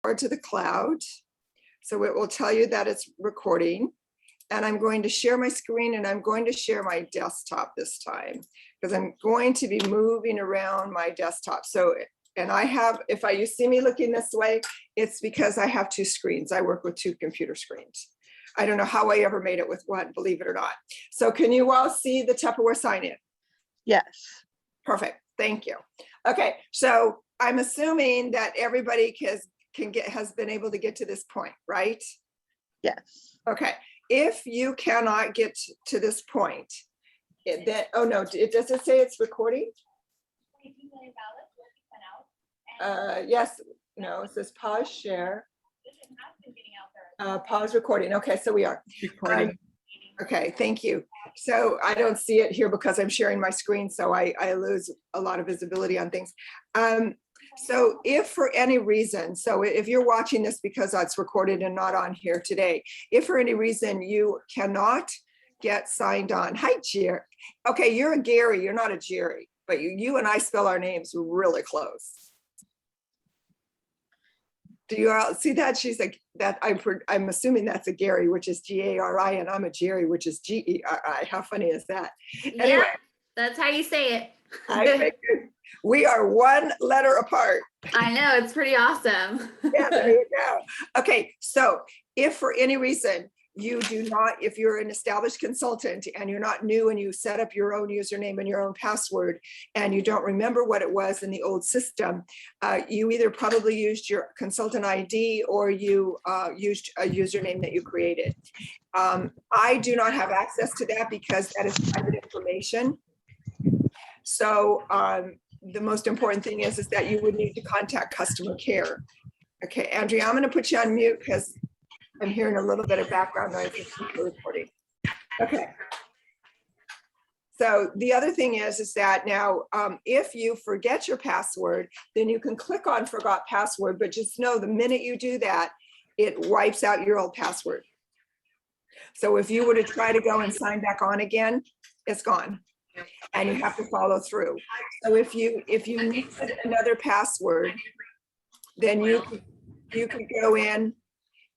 to the cloud. So it will tell you that it's recording. And I'm going to share my screen, and I'm going to share my desktop this time because I'm going to be moving around my desktop. So, and I have, if you see me looking this way, it's because I have two screens. I work with two computer screens. I don't know how I ever made it with one, believe it or not. So can you all see the Tupperware sign in? Yes. Perfect, thank you. Okay, so I'm assuming that everybody has been able to get to this point, right? Yes. Okay, if you cannot get to this point, oh no, does it say it's recording? Yes, no, it says pause share. Pause recording. Okay, so we are recording. Okay, thank you. So I don't see it here because I'm sharing my screen, so I lose a lot of visibility on things. So if for any reason, so if you're watching this because it's recorded and not on here today, if for any reason you cannot get signed on, hi Jerry. Okay, you're a Gary, you're not a Jerry, but you and I spell our names really close. Do you all see that? She's like that. I'm assuming that's a Gary, which is G-A-R-I, and I'm a Jerry, which is G-E-R-I. How funny is that? Anyway, yeah, that's how you say it. I figured we are one letter apart. I know, it's pretty awesome. Yeah, there you go. Okay, so if for any reason you do not, if you're an established consultant and you're not new and you set up your own username and your own password and you don't remember what it was in the old system, you either probably used your consultant ID or you used a username that you created. I do not have access to that because that is private information. So the most important thing is that you would need to contact customer care. Okay, Andrea, I'm going to put you on mute because I'm hearing a little bit of background noise for recording. Okay. So the other thing is that now if you forget your password, then you can click on forgot password, but just know the minute you do that, it wipes out your old password. So if you were to try to go and sign back on again, it's gone. And you have to follow through. So if you need another password, then you could go in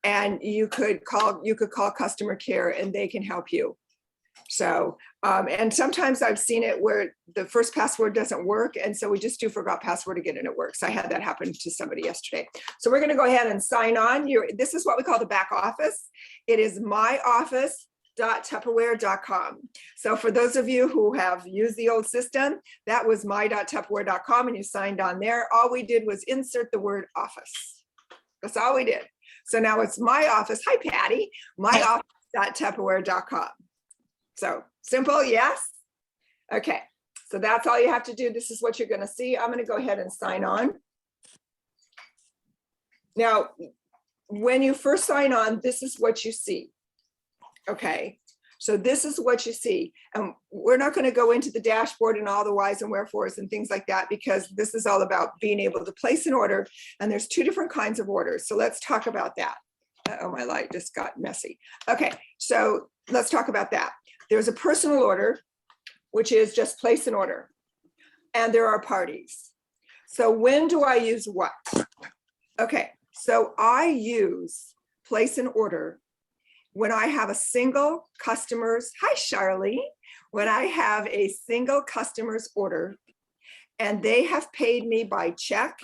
and you could call customer care and they can help you. So and sometimes I've seen it where the first password doesn't work, and so we just do forgot password again and it works. I had that happen to somebody yesterday. So we're going to go ahead and sign on. This is what we call the back office. It is myoffice.tupperware.com. So for those of you who have used the old system, that was my.tupperware.com, and you signed on there. All we did was insert the word office. That's all we did. So now it's my office. Hi, Patty. myoffice.tupperware.com. So simple, yes? Okay, so that's all you have to do. This is what you're going to see. I'm going to go ahead and sign on. Now, when you first sign on, this is what you see. Okay, so this is what you see. And we're not going to go into the dashboard and all the whys and wherefores and things like that, because this is all about being able to place an order. And there's two different kinds of orders. So let's talk about that. Oh, my light just got messy. Okay, so let's talk about that. There's a personal order, which is just place an order. And there are parties. So when do I use what? Okay, so I use place an order when I have a single customer's, hi Charlene, when I have a single customer's order and they have paid me by check,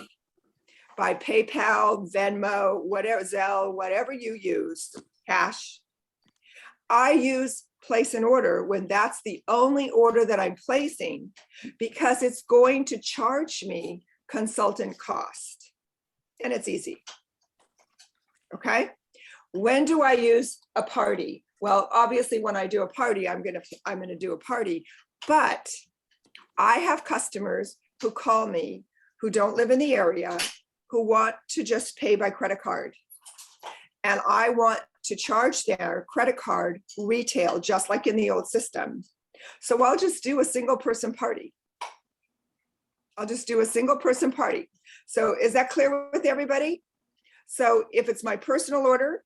by PayPal, Venmo, whatever, Zelle, whatever you use, cash. I use place an order when that's the only order that I'm placing, because it's going to charge me consultant cost, and it's easy. Okay. When do I use a party? Well, obviously when I do a party, I'm gonna do a party, but I have customers who call me who don't live in the area, who want to just pay by credit card. And I want to charge their credit card retail, just like in the old system. So I'll just do a single person party. I'll just do a single person party. So is that clear with everybody? So if it's my personal order,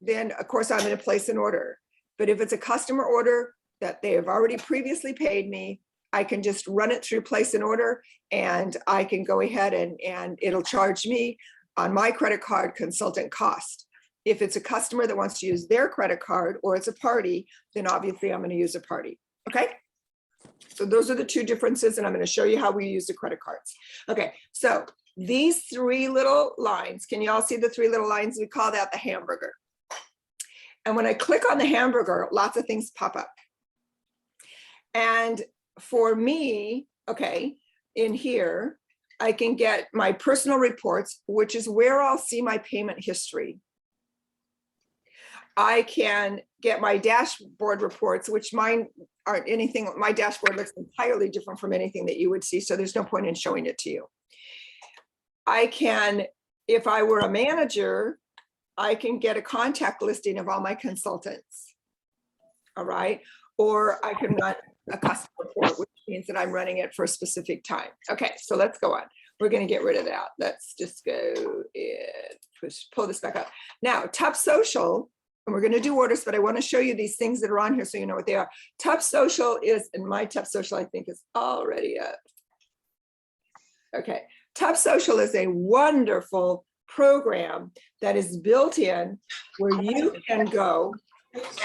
then of course I'm going to place an order. But if it's a customer order that they have already previously paid me, I can just run it through place an order, and I can go ahead and it'll charge me on my credit card, consultant cost. If it's a customer that wants to use their credit card or it's a party, then obviously I'm going to use a party. Okay. So those are the two differences, and I'm going to show you how we use the credit cards. Okay. So these three little lines, can you all see the three little lines? We call that the hamburger. And when I click on the hamburger, lots of things pop up. And for me, okay, in here, I can get my personal reports, which is where I'll see my payment history. I can get my dashboard reports, which mine aren't anything. My dashboard looks entirely different from anything that you would see, so there's no point in showing it to you. I can, if I were a manager, I can get a contact listing of all my consultants. All right. Or I can run a custom report, which means that I'm running it for a specific time. Okay, so let's go on. We're going to get rid of that. Let's just go and pull this back up. Now, Tup Social, and we're going to do orders, but I want to show you these things that are on here so you know what they are. Tup Social is, and my Tup Social, I think, is already up. Okay, Tup Social is a wonderful program that is built in where you can go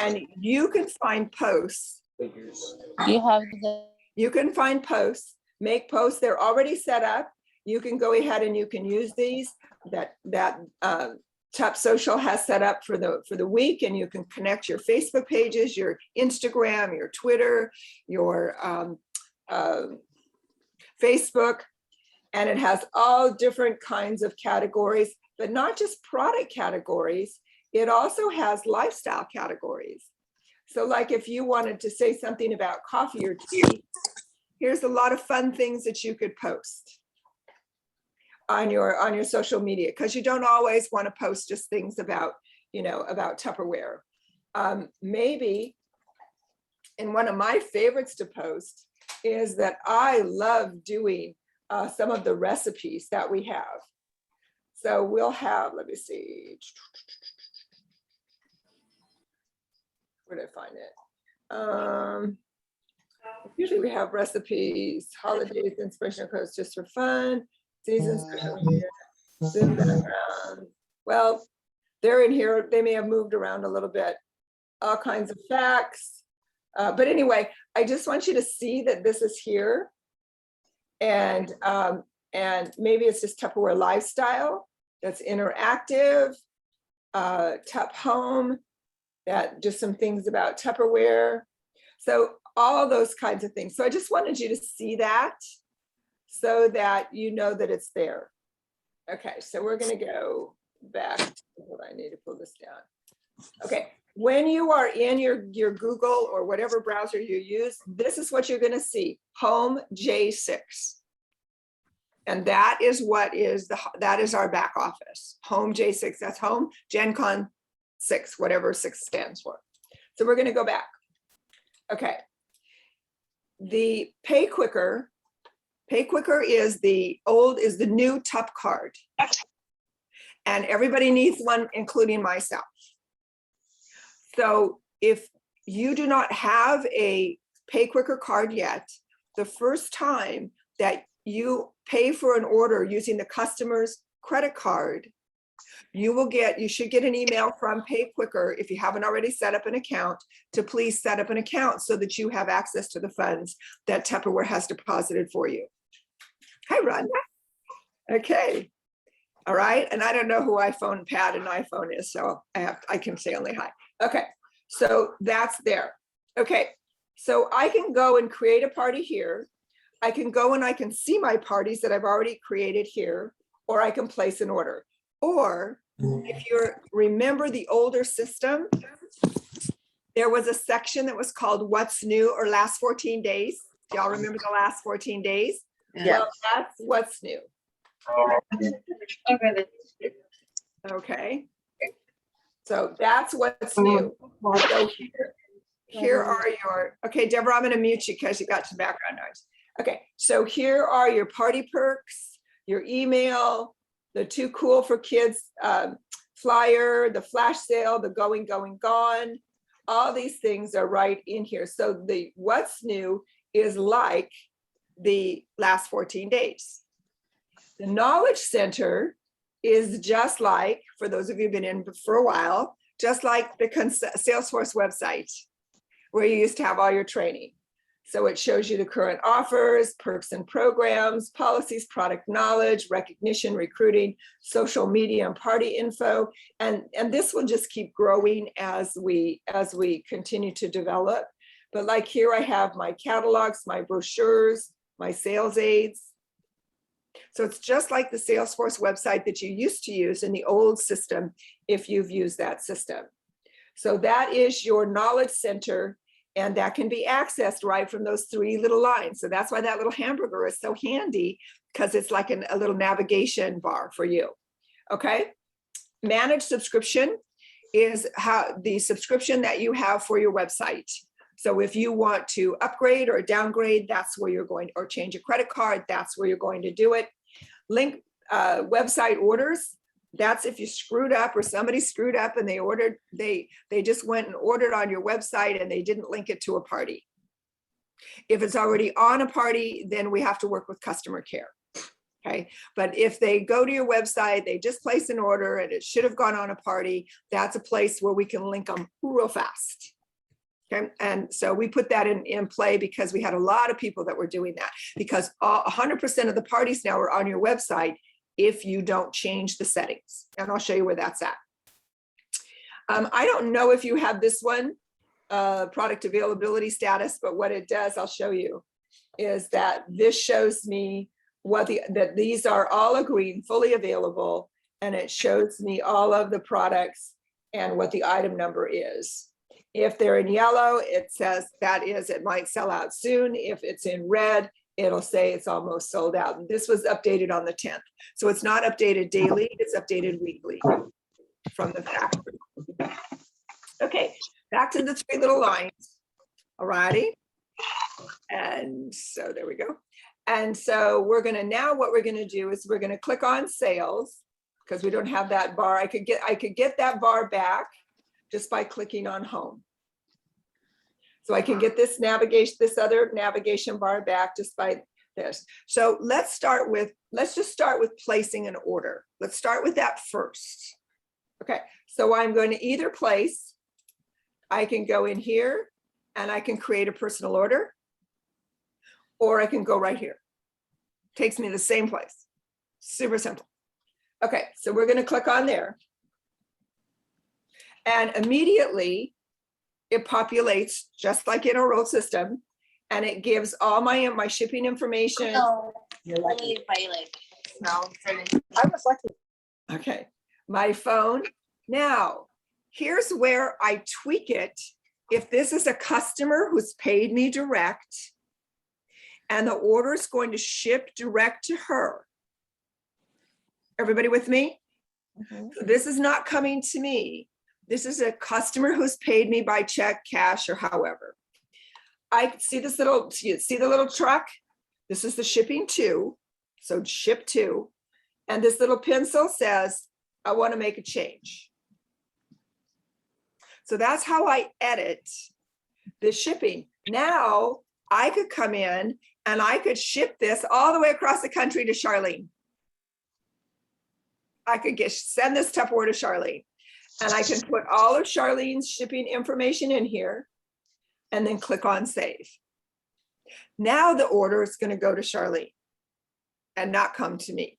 and you can find posts. You have the, You can find posts, make posts. They're already set up. You can go ahead and you can use these that Tup Social has set up for the week, and you can connect your Facebook pages, your Instagram, your Twitter, your Facebook, and it has all different kinds of categories, but not just product categories. It also has lifestyle categories. So like if you wanted to say something about coffee or tea, here's a lot of fun things that you could post on your social media, because you don't always want to post just things about, about Tupperware. Maybe, and one of my favorites to post is that I love doing some of the recipes that we have. So we'll have, let me see. Where did I find it? Usually we have recipes, holidays, inspirational quotes just for fun, seasons, background. Well, they're in here. They may have moved around a little bit. All kinds of facts. But anyway, I just want you to see that this is here. And maybe it's just Tupperware Lifestyle that's interactive, Tup Home, that just some things about Tupperware. So all those kinds of things. So I just wanted you to see that so that you know that it's there. Okay, so we're going to go back. Hold on, I need to pull this down. Okay, when you are in your Google or whatever browser you use, this is what you're going to see, Home J6. And that is what is that is our back office, Home J6. That's Home Gen Con 6, whatever 6 stands for. So we're going to go back. Okay. The Pay Quicker is the new Tup card. And everybody needs one, including myself. So if you do not have a Pay Quicker card yet, the first time that you pay for an order using the customer's credit card, you should get an email from Pay Quicker, if you haven't already set up an account, to please set up an account so that you have access to the funds that Tupperware has deposited for you. Hi, Rhonda. Okay. All right. And I don't know who Pat and iPhone is, so I can say only hi. Okay. So that's there. Okay. So I can go and create a party here. I can go and I can see my parties that I've already created here, or I can place an order. Or if you remember the older system, there was a section that was called What's New or Last 14 Days. Do y'all remember the last 14 days? yeah. Well, that's what's new. Okay. So that's what's new. So here are your, okay, Deborah, I'm going to mute you because you got some background noise. Okay, so here are your party perks, your email, the Too Cool for Kids flyer, the flash sale, the going, gone. All these things are right in here. So the what's new is like the last 14 days. The Knowledge Center is just like, for those of you who've been in for a while, just like the Salesforce website where you used to have all your training. So it shows you the current offers, perks and programs, policies, product knowledge, recognition, recruiting, social media and party info. And this will just keep growing as we continue to develop. But like here I have my catalogs, my brochures, my sales aids. So it's just like the Salesforce website that you used to use in the old system if you've used that system. So that is your knowledge center, and that can be accessed right from those three little lines. So that's why that little hamburger is so handy, because it's like a little navigation bar for you. Okay. Managed subscription is how the subscription that you have for your website. So if you want to upgrade or downgrade, that's where you're going, or change a credit card, that's where you're going to do it. Link website orders. That's if you screwed up or somebody screwed up and they ordered, they just went and ordered on your website and they didn't link it to a party. If it's already on a party, then we have to work with customer care. Okay. But if they go to your website, they just place an order and it should have gone on a party, that's a place where we can link them real fast. Okay. And so we put that in play because we had a lot of people that were doing that, because 100% of the parties now are on your website if you don't change the settings. And I'll show you where that's at. I don't know if you have this one, product availability status, but what it does, I'll show you, is that this shows me that these are all agreed, fully available, and it shows me all of the products and what the item number is. If they're in yellow, it says that is, it might sell out soon. If it's in red, it'll say it's almost sold out. And this was updated on the 10th. So it's not updated daily, it's updated weekly from the factory. Okay, back to the three little lines. All righty. And so there we go. And so we're gonna, now what we're gonna do is we're gonna click on sales, because we don't have that bar. I could get that bar back just by clicking on home. So I can get this navigation, this other navigation bar back just by this. So let's just start with placing an order. Let's start with that first. Okay, so I'm going to either place, I can go in here and I can create a personal order, or I can go right here. Takes me to the same place. Super simple. Okay, so we're going to click on there. And immediately it populates just like in our old system, and it gives all my shipping information. No, You're lucky. only if I like smell certain. I was lucky. Okay, my phone. Now, here's where I tweak it. If this is a customer who's paid me direct and the order is going to ship direct to her. Everybody with me? Mhm. This is not coming to me. This is a customer who's paid me by check, cash, or however. I see this little, you see the little truck? This is the shipping to, so ship to. And this little pencil says, I want to make a change. So that's how I edit the shipping. Now I could come in and I could ship this all the way across the country to Charlene. I could send this Tupperware to Charlene. And I can put all of Charlene's shipping information in here and then click on save. Now the order is going to go to Charlene and not come to me.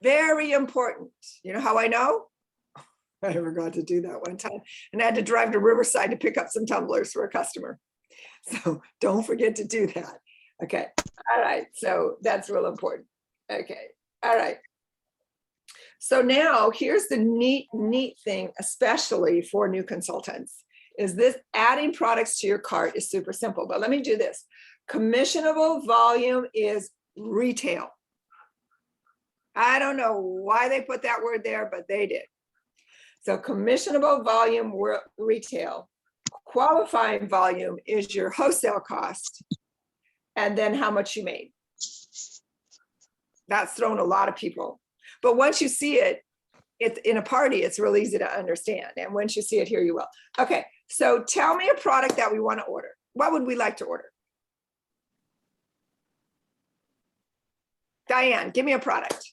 Very important. You know how I know? I forgot to do that one time and I had to drive to Riverside to pick up some tumblers for a customer. So don't forget to do that. Okay. All right. So that's real important. Okay. All right. So now here's the neat thing, especially for new consultants, is this adding products to your cart is super simple. But let me do this. Commissionable volume is retail. I don't know why they put that word there, but they did. So commissionable volume retail. Qualifying volume is your wholesale cost and then how much you made. That's thrown a lot of people. But once you see it, it's in a party, it's real easy to understand. And once you see it here, you will. Okay, so tell me a product that we want to order. What would we like to order? Diane, give me a product.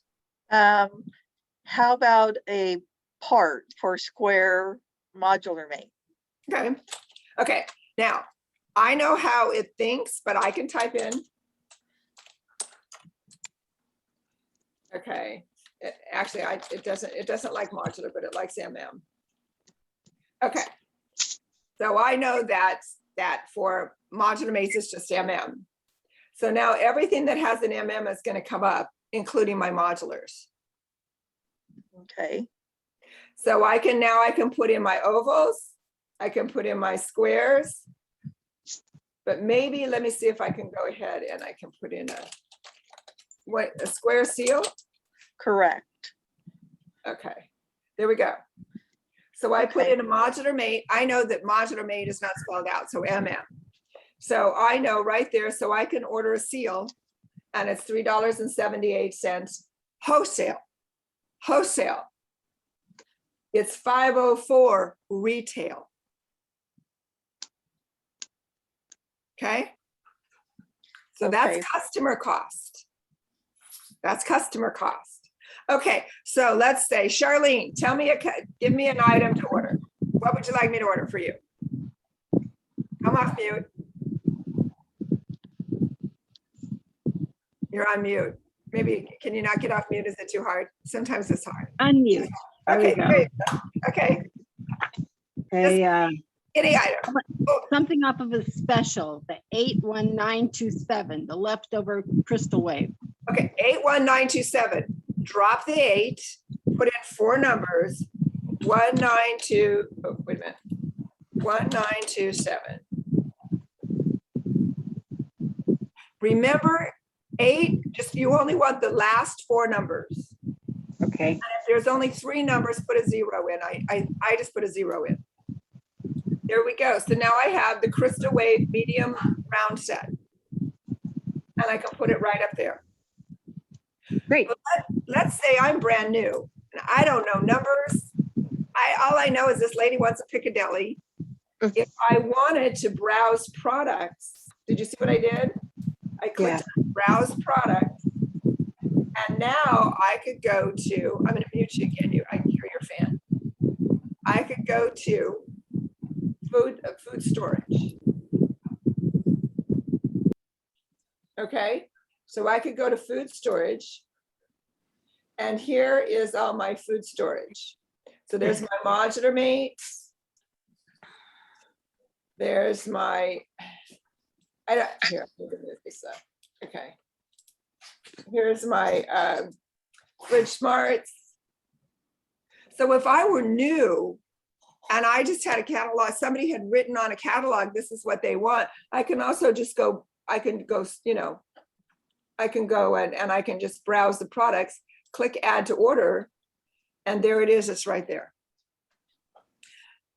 How about a part for square modular mate? Okay, okay, now, I know how it thinks, but I can type in. Okay, actually, it doesn't like modular, but it likes MM. Okay, so I know that for modular mates, it's just MM. So now everything that has an MM is gonna come up, including my modulars. Okay, So I can put in my ovals, I can put in my squares. But maybe, let me see if I can go ahead and I can put in a square seal. correct. Okay, there we go. So I put Okay. in a modular mate. I know that modular mate is not spelled out, so MM. So I know right there, so I can order a seal and it's $3.78 wholesale. Wholesale. It's $5.04 retail. Okay. So that's Okay. customer cost. That's customer cost. Okay, so let's say, Charlene, give me an item to order. What would you like me to order for you? Come off mute. You're on mute. Maybe, can you not get off mute? Is it too hard? Sometimes it's hard. Unmute. There we Okay, go. great. Okay, any item. Something off of a special, the 81927, the leftover crystal wave. Okay, 81927. Drop the 8, put in 4 numbers. 192, oh, wait a minute. 1927. Remember, 8, you only want the last 4 numbers. Okay. And if there's only 3 numbers, put a 0 in. I just put a 0 in. There we go. So now I have the crystal wave medium round set. And I can put it right up there. Great. Let's say I'm brand new and I don't know numbers. All I know is this lady wants a Piccadilly. If I wanted to browse products, did you see what I did? I clicked on browse products. And now I could go to, I'm gonna mute you again, I can hear your fan. I could go to food storage. Okay, so I could go to food storage. And here is all my food storage. So there's my modular mates. There's my, here, I'm gonna move this up. Okay. Here's my fridge smarts. So if I were new and I just had a catalog, somebody had written on a catalog, this is what they want, I can also just go, I can go, I can go and I can just browse the products, click add to order, and there it is, it's right there.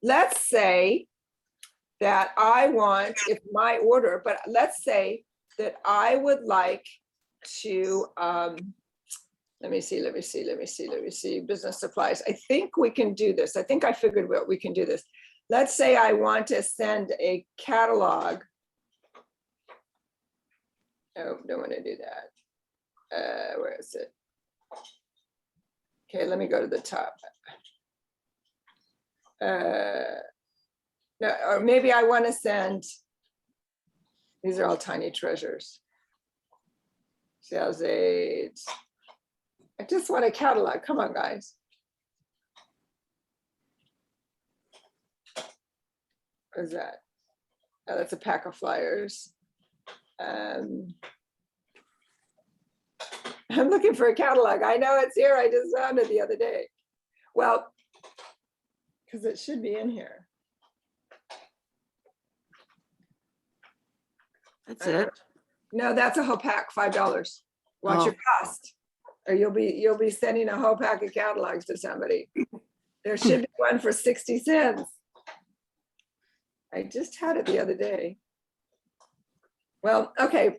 Let's say that I want, it's my order, but let's say that I would like to, let me see, business supplies. I think we can do this. I think I figured we can do this. Let's say I want to send a catalog. Oh, don't want to do that. Where is it? Okay, let me go to the top. No, or maybe I want to send, these are all tiny treasures. Sales aids. I just want a catalog. Come on, guys. What is that? Oh, that's a pack of flyers. I'm looking for a catalog. I know it's here. I just found it the other day. Well, because it should be in here. That's it. No, that's a whole pack, $5. Watch your cost, or you'll be sending a whole pack of catalogs to somebody. There should be one for 60 cents. I just had it the other day. Well, okay,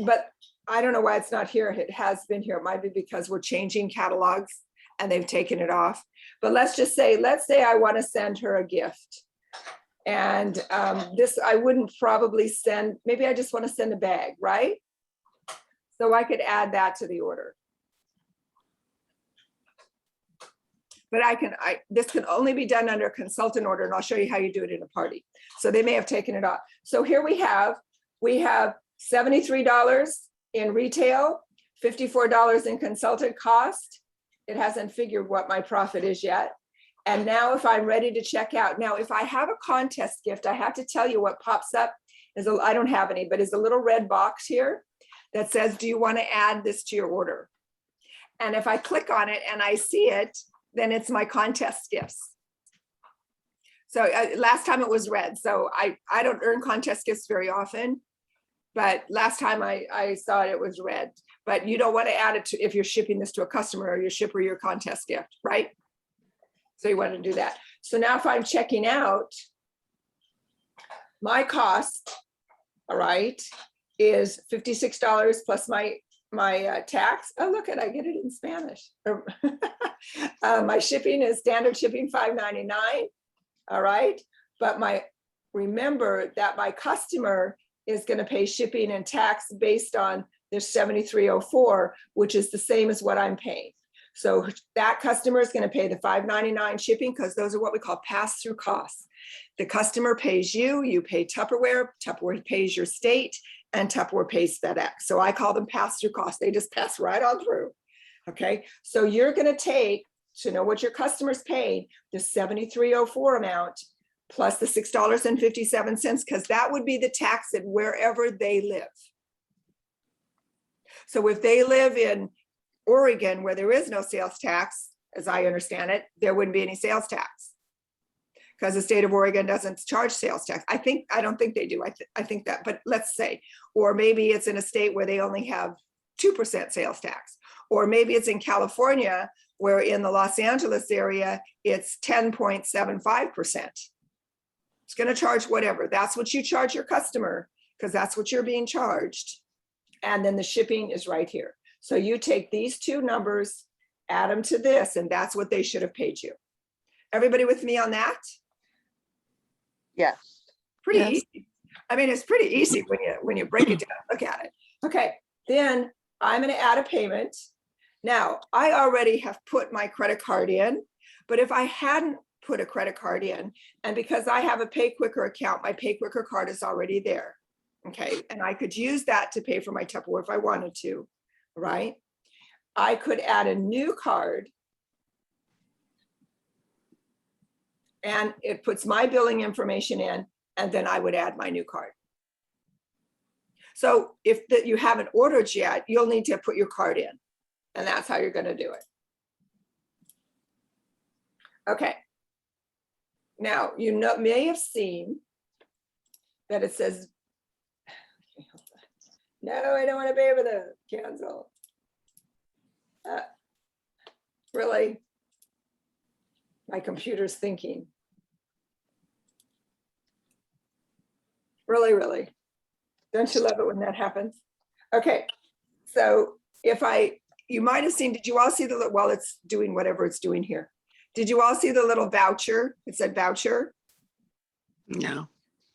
but I don't know why it's not here. It has been here. It might be because we're changing catalogs and they've taken it off. But let's say I want to send her a gift. And this, I wouldn't probably send, maybe I just want to send a bag, right? So I could add that to the order. but this can only be done under a consultant order, and I'll show you how you do it in a party. So they may have taken it off. So here we have $73 in retail, $54 in consultant cost. It hasn't figured what my profit is yet. And now if I'm ready to check out, now if I have a contest gift, I have to tell you what pops up is, I don't have any, but is a little red box here that says, do you want to add this to your order? And if I click on it and I see it, then it's my contest gifts. So last time it was red. So I don't earn contest gifts very often, but last time I saw it was red. But you don't want to add it to, if you're shipping this to a customer or your shipper, your contest gift, right? So you want to do that. So now if I'm checking out, my cost, all right, is $56 plus my tax. Oh, look at, I get it in Spanish. My shipping is standard shipping $5.99. All right. But remember that my customer is going to pay shipping and tax based on their 7304, which is the same as what I'm paying. So that customer is going to pay the $5.99 shipping, because those are what we call pass-through costs. The customer pays you, you pay Tupperware, Tupperware pays your state, and Tupperware pays FedEx. So I call them pass-through costs. They just pass right on through. Okay, so you're going to take, to know what your customer's paying, the 7304 amount plus the $6.57, because that would be the tax at wherever they live. So if they live in Oregon, where there is no sales tax, as I understand it, there wouldn't be any sales tax, because the state of Oregon doesn't charge sales tax. I don't think they do. I think that, but let's say, or maybe it's in a state where they only have 2% sales tax, or maybe it's in California, where in the Los Angeles area, it's 10.75%. It's going to charge whatever. That's what you charge your customer, because that's what you're being charged. And then the shipping is right here. So you take these two numbers, add them to this, and that's what they should have paid you. Everybody with me on that? Yes. Pretty Yes. easy. I mean, it's pretty easy when you break it down, look at it. Okay, then I'm going to add a payment. Now, I already have put my credit card in, but if I hadn't put a credit card in, and because I have a Pay Quicker account, my Pay Quicker card is already there. Okay, and I could use that to pay for my Tupperware if I wanted to, right? I could add a new card, and it puts my billing information in, and then I would add my new card. So if you haven't ordered yet, you'll need to put your card in, and that's how you're going to do it. Okay. Now, you may have seen that it says, no, I don't want to pay for the cancel. Really? My computer's thinking. Really, really. Don't you love it when that happens? Okay, so you might have seen, did you all see while it's doing whatever it's doing here? Did you all see the little voucher? It said voucher. No.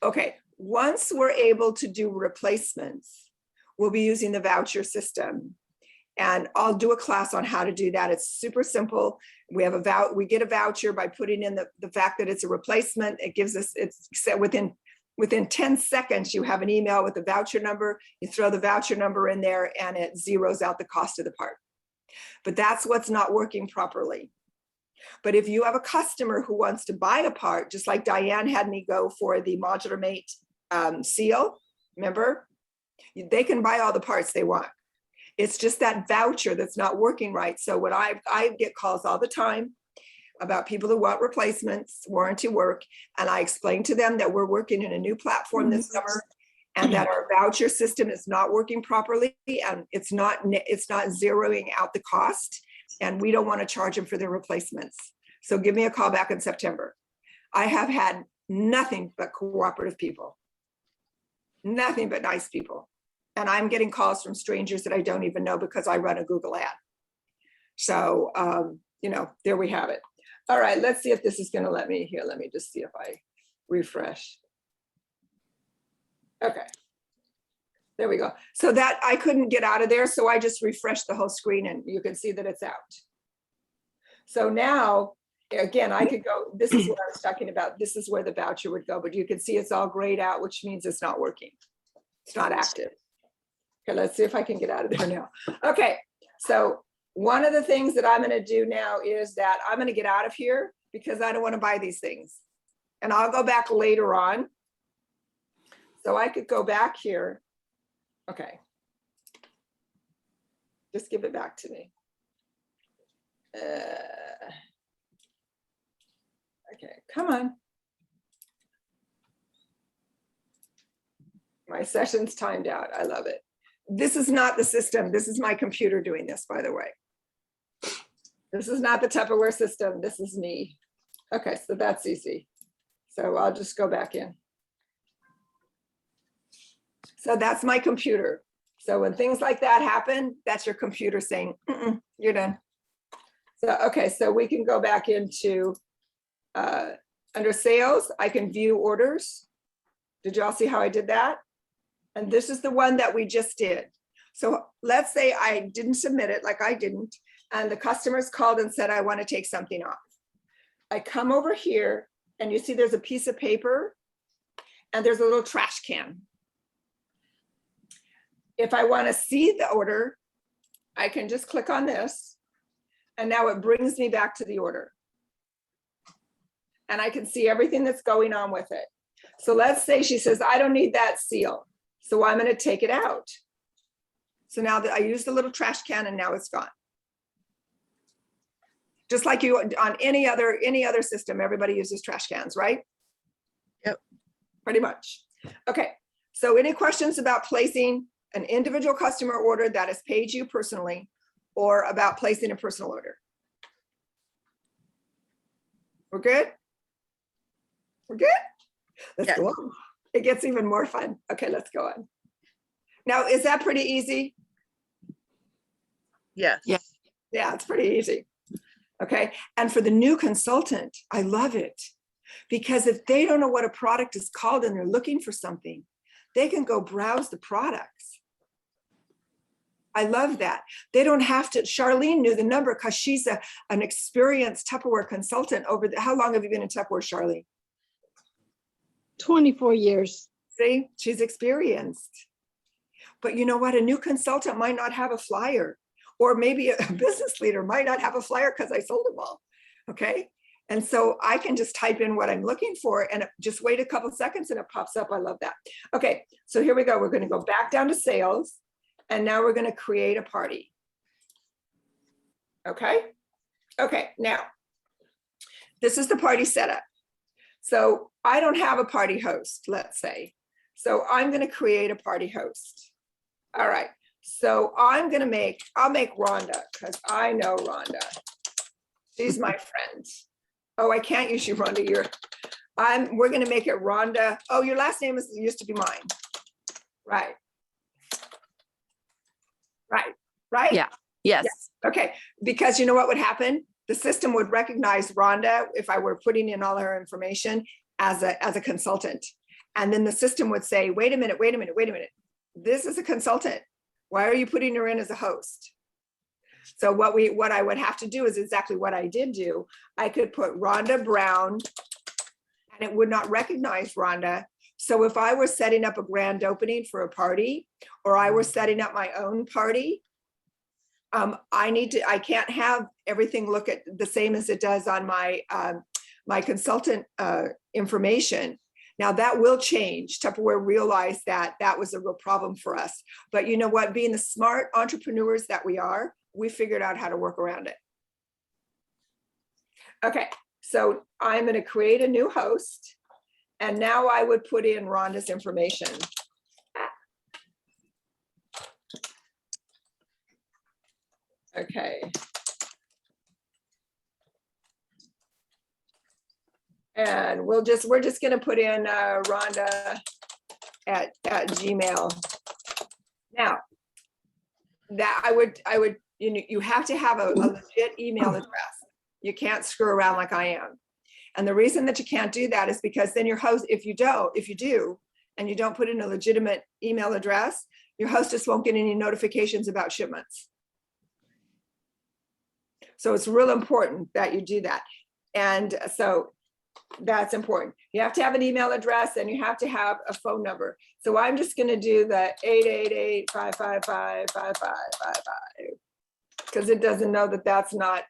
Okay, once we're able to do replacements, we'll be using the voucher system. And I'll do a class on how to do that. It's super simple. We get a voucher by putting in the fact that it's a replacement. It gives us, it's set within 10 seconds, you have an email with the voucher number. You throw the voucher number in there and it zeroes out the cost of the part. But that's what's not working properly. But if you have a customer who wants to buy a part, just like Diane had me go for the Modular Mate seal, remember? They can buy all the parts they want. It's just that voucher that's not working right. So when I get calls all the time about people who want replacements, warranty work, and I explain to them that we're working in a new platform this summer, and that our voucher system is not working properly, and it's not zeroing out the cost, and we don't want to charge them for their replacements. So give me a call back in September. I have had nothing but cooperative people, nothing but nice people. And I'm getting calls from strangers that I don't even know because I run a Google ad. So, there we have it. All right, let's see if this is going to let me here. Let me just see if I refresh. Okay. There we go. So that I couldn't get out of there. So I just refreshed the whole screen and you can see that it's out. So now again, I could go, this is what I was talking about. This is where the voucher would go, but you can see it's all grayed out, which means it's not working. It's not active. Okay, let's see if I can get out of there now. Okay, so one of the things that I'm gonna do now is that I'm gonna get out of here because I don't wanna buy these things. And I'll go back later on. So I could go back here. Okay. Just give it back to me. Okay, come on. My session's timed out. I love it. This is not the system. This is my computer doing this, by the way. This is not the Tupperware system. This is me. Okay, so that's easy. So I'll just go back in. So that's my computer. So when things like that happen, that's your computer saying, you're done. So, okay, so we can go back into, under sales, I can view orders. Did y'all see how I did that? And this is the one that we just did. So let's say I didn't submit it, like I didn't, and the customers called and said, I want to take something off. I come over here and you see there's a piece of paper and there's a little trash can. If I want to see the order, I can just click on this. And now it brings me back to the order. And I can see everything that's going on with it. So let's say she says, I don't need that seal. So I'm going to take it out. So now that I used the little trash can and now it's gone. Just like you on any other system, everybody uses trash cans, right? Yep. Pretty much. Okay. So any questions about placing an individual customer order that has paid you personally, or about placing a personal order? We're good? We're good? Let's go on. It gets even more fun. Okay, let's go on. Now, is that pretty easy? Yes. Yeah. Yeah, it's pretty easy. Okay, and for the new consultant, I love it. Because if they don't know what a product is called and they're looking for something, they can go browse the products. I love that. They don't have to, Charlene knew the number because she's an experienced Tupperware consultant over how long have you been in Tupperware, Charlene? 24 years. See, she's experienced. But you know what? A new consultant might not have a flyer, or maybe a business leader might not have a flyer because I sold them all. Okay. And so I can just type in what I'm looking for and just wait a couple seconds and it pops up. I love that. Okay. So here we go. We're going to go back down to sales. And now we're going to create a party. Okay. Okay. Now, this is the party setup. So I don't have a party host, let's say. So I'm going to create a party host. All right. So I'll make Rhonda because I know Rhonda. She's my friend. Oh, I can't use you, Rhonda. We're going to make it Rhonda. Oh, your last name used to be mine. Right. Right? Yeah. Yes. Okay, because you know what would happen? The system would recognize Rhonda if I were putting in all her information as a consultant. And then the system would say, wait a minute. This is a consultant. Why are you putting her in as a host? So what I would have to do is exactly what I did do. I could put Rhonda Brown and it would not recognize Rhonda. So if I were setting up a grand opening for a party, or I were setting up my own party, I can't have everything look at the same as it does on my my consultant information. Now that will change. Tupperware realized that was a real problem for us. But you know what? Being the smart entrepreneurs that we are, we figured out how to work around it. Okay, so I'm going to create a new host. And now I would put in Rhonda's information. Okay. And we're just going to put in Rhonda at Gmail. Now, that I would you have to have a legit email address. You can't screw around like I am. And the reason that you can't do that is because then your host, if you do, and you don't put in a legitimate email address, your hostess won't get any notifications about shipments. So it's real important that you do that. And so that's important. You have to have an email address and you have to have a phone number. So I'm just gonna do the 888-555-5555 because it doesn't know that that's not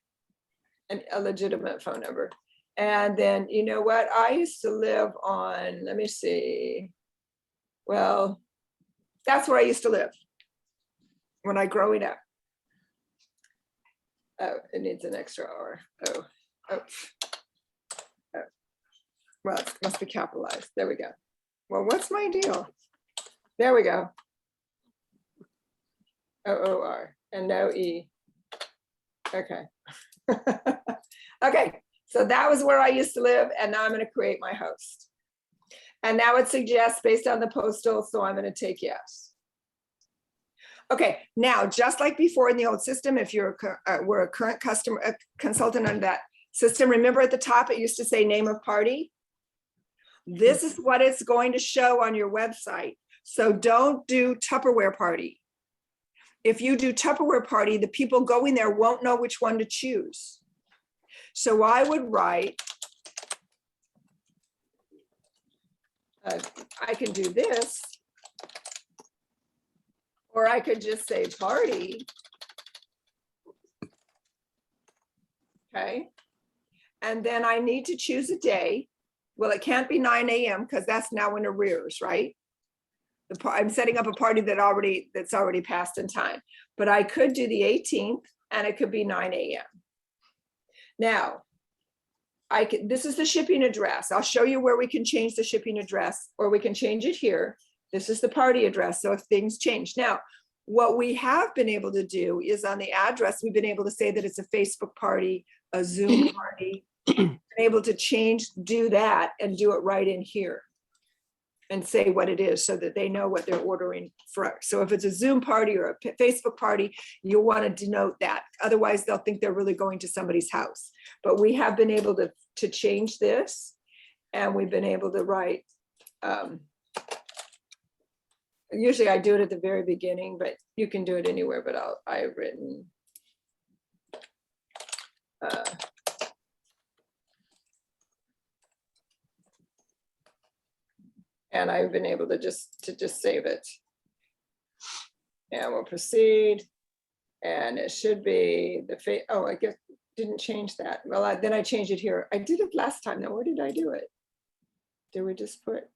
a legitimate phone number. And then, you know what? I used to live on, let me see. Well, that's where I used to live when I growing up. Oh, it needs an extra R. Oh. Well, it must be capitalized. There we go. Well, what's my deal? There we go. OOR and no E. Okay. Okay, so that was where I used to live, and now I'm going to create my host. And now it suggests based on the postal, so I'm going to take yes. Okay, now just like before in the old system, if you're were a current customer, a consultant on that system, remember at the top it used to say name of party. This is what it's going to show on your website. So don't do Tupperware party. If you do Tupperware party, the people going there won't know which one to choose. So I would write, I can do this, or I could just say party. Okay. And then I need to choose a day. Well, it can't be 9 a.m. because that's now in arrears, right? I'm setting up a party that's already passed in time, but I could do the 18th and it could be 9 a.m. Now, this is the shipping address. I'll show you where we can change the shipping address, or we can change it here. This is the party address. So if things change. Now, what we have been able to do is on the address, we've been able to say that it's a Facebook party, a Zoom party, been able to do that and do it right in here and say what it is so that they know what they're ordering for. So if it's a Zoom party or a Facebook party, you'll want to denote that. Otherwise, they'll think they're really going to somebody's house. But we have been able to change this, and we've been able to write, usually I do it at the very beginning, but you can do it anywhere, but I've written, and I've been able to just save it. And we'll proceed. And it should be oh, I guess didn't change that. Well, then I changed it here. I did it last time. Now, where did I do it? Did we just put?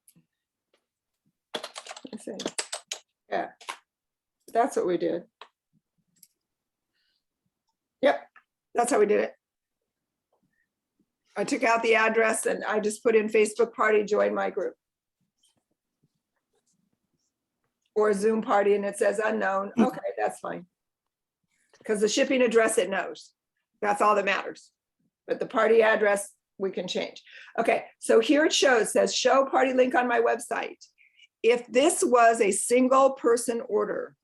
Let's see. Yeah, that's what we did. Yep, that's how we did it. I took out the address and I just put in Facebook party, join my group. Or Zoom party, and it says unknown. Okay, that's fine. Because the shipping address it knows. That's all that matters. But the party address we can change. Okay, so here it says show party link on my website. If this was a single person order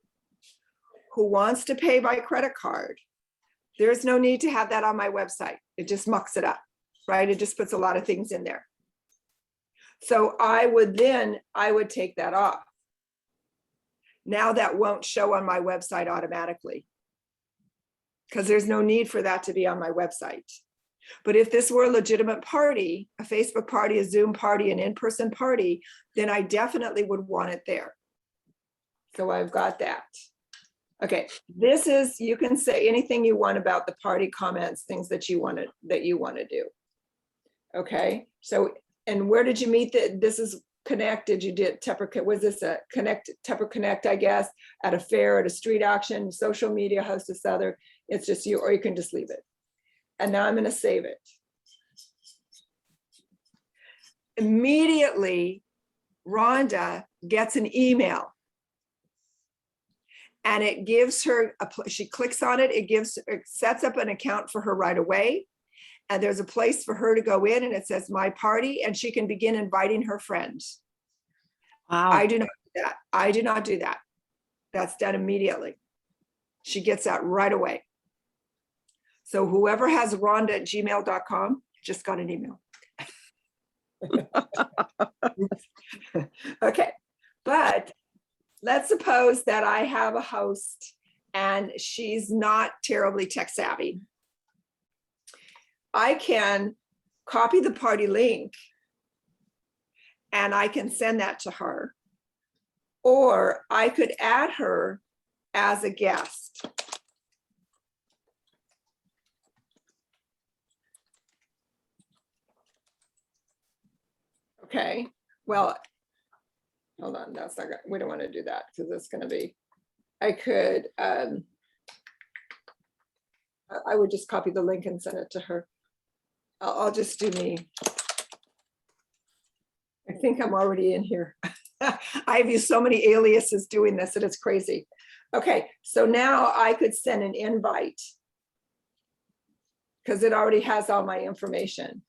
who wants to pay by credit card, there's no need to have that on my website. It just mucks it up, right? It just puts a lot of things in there. So I would take that off. Now that won't show on my website automatically because there's no need for that to be on my website. But if this were a legitimate party, a Facebook party, a Zoom party, an in-person party, then I definitely would want it there. So I've got that. Okay, this is, you can say anything you want about the party comments, things that you want to do. Okay, so, and where did you meet this is connected, you did Tupperware, was this a Tupperware Connect, I guess, at a fair, at a street auction, social media, host of other, it's just you, or you can just leave it. And now I'm going to save it. Immediately, Rhonda gets an email and it gives her, she clicks on it, it sets up an account for her right away. And there's a place for her to go in and it says my party, and she can begin inviting her friends. Wow. I do not do that. I do not do that. That's done immediately. She gets that right away. So whoever has rhonda@gmail.com just got an email. Okay, but let's suppose that I have a host and she's not terribly tech savvy. I can copy the party link and I can send that to her. Or I could add her as a guest. Okay, well, hold on, that's not, we don't want to do that because it's going to be, I could, I would just copy the link and send it to her. I'll just do me. I think I'm already in here. I've used so many aliases doing this that it's crazy. Okay, so now I could send an invite because it already has all my information.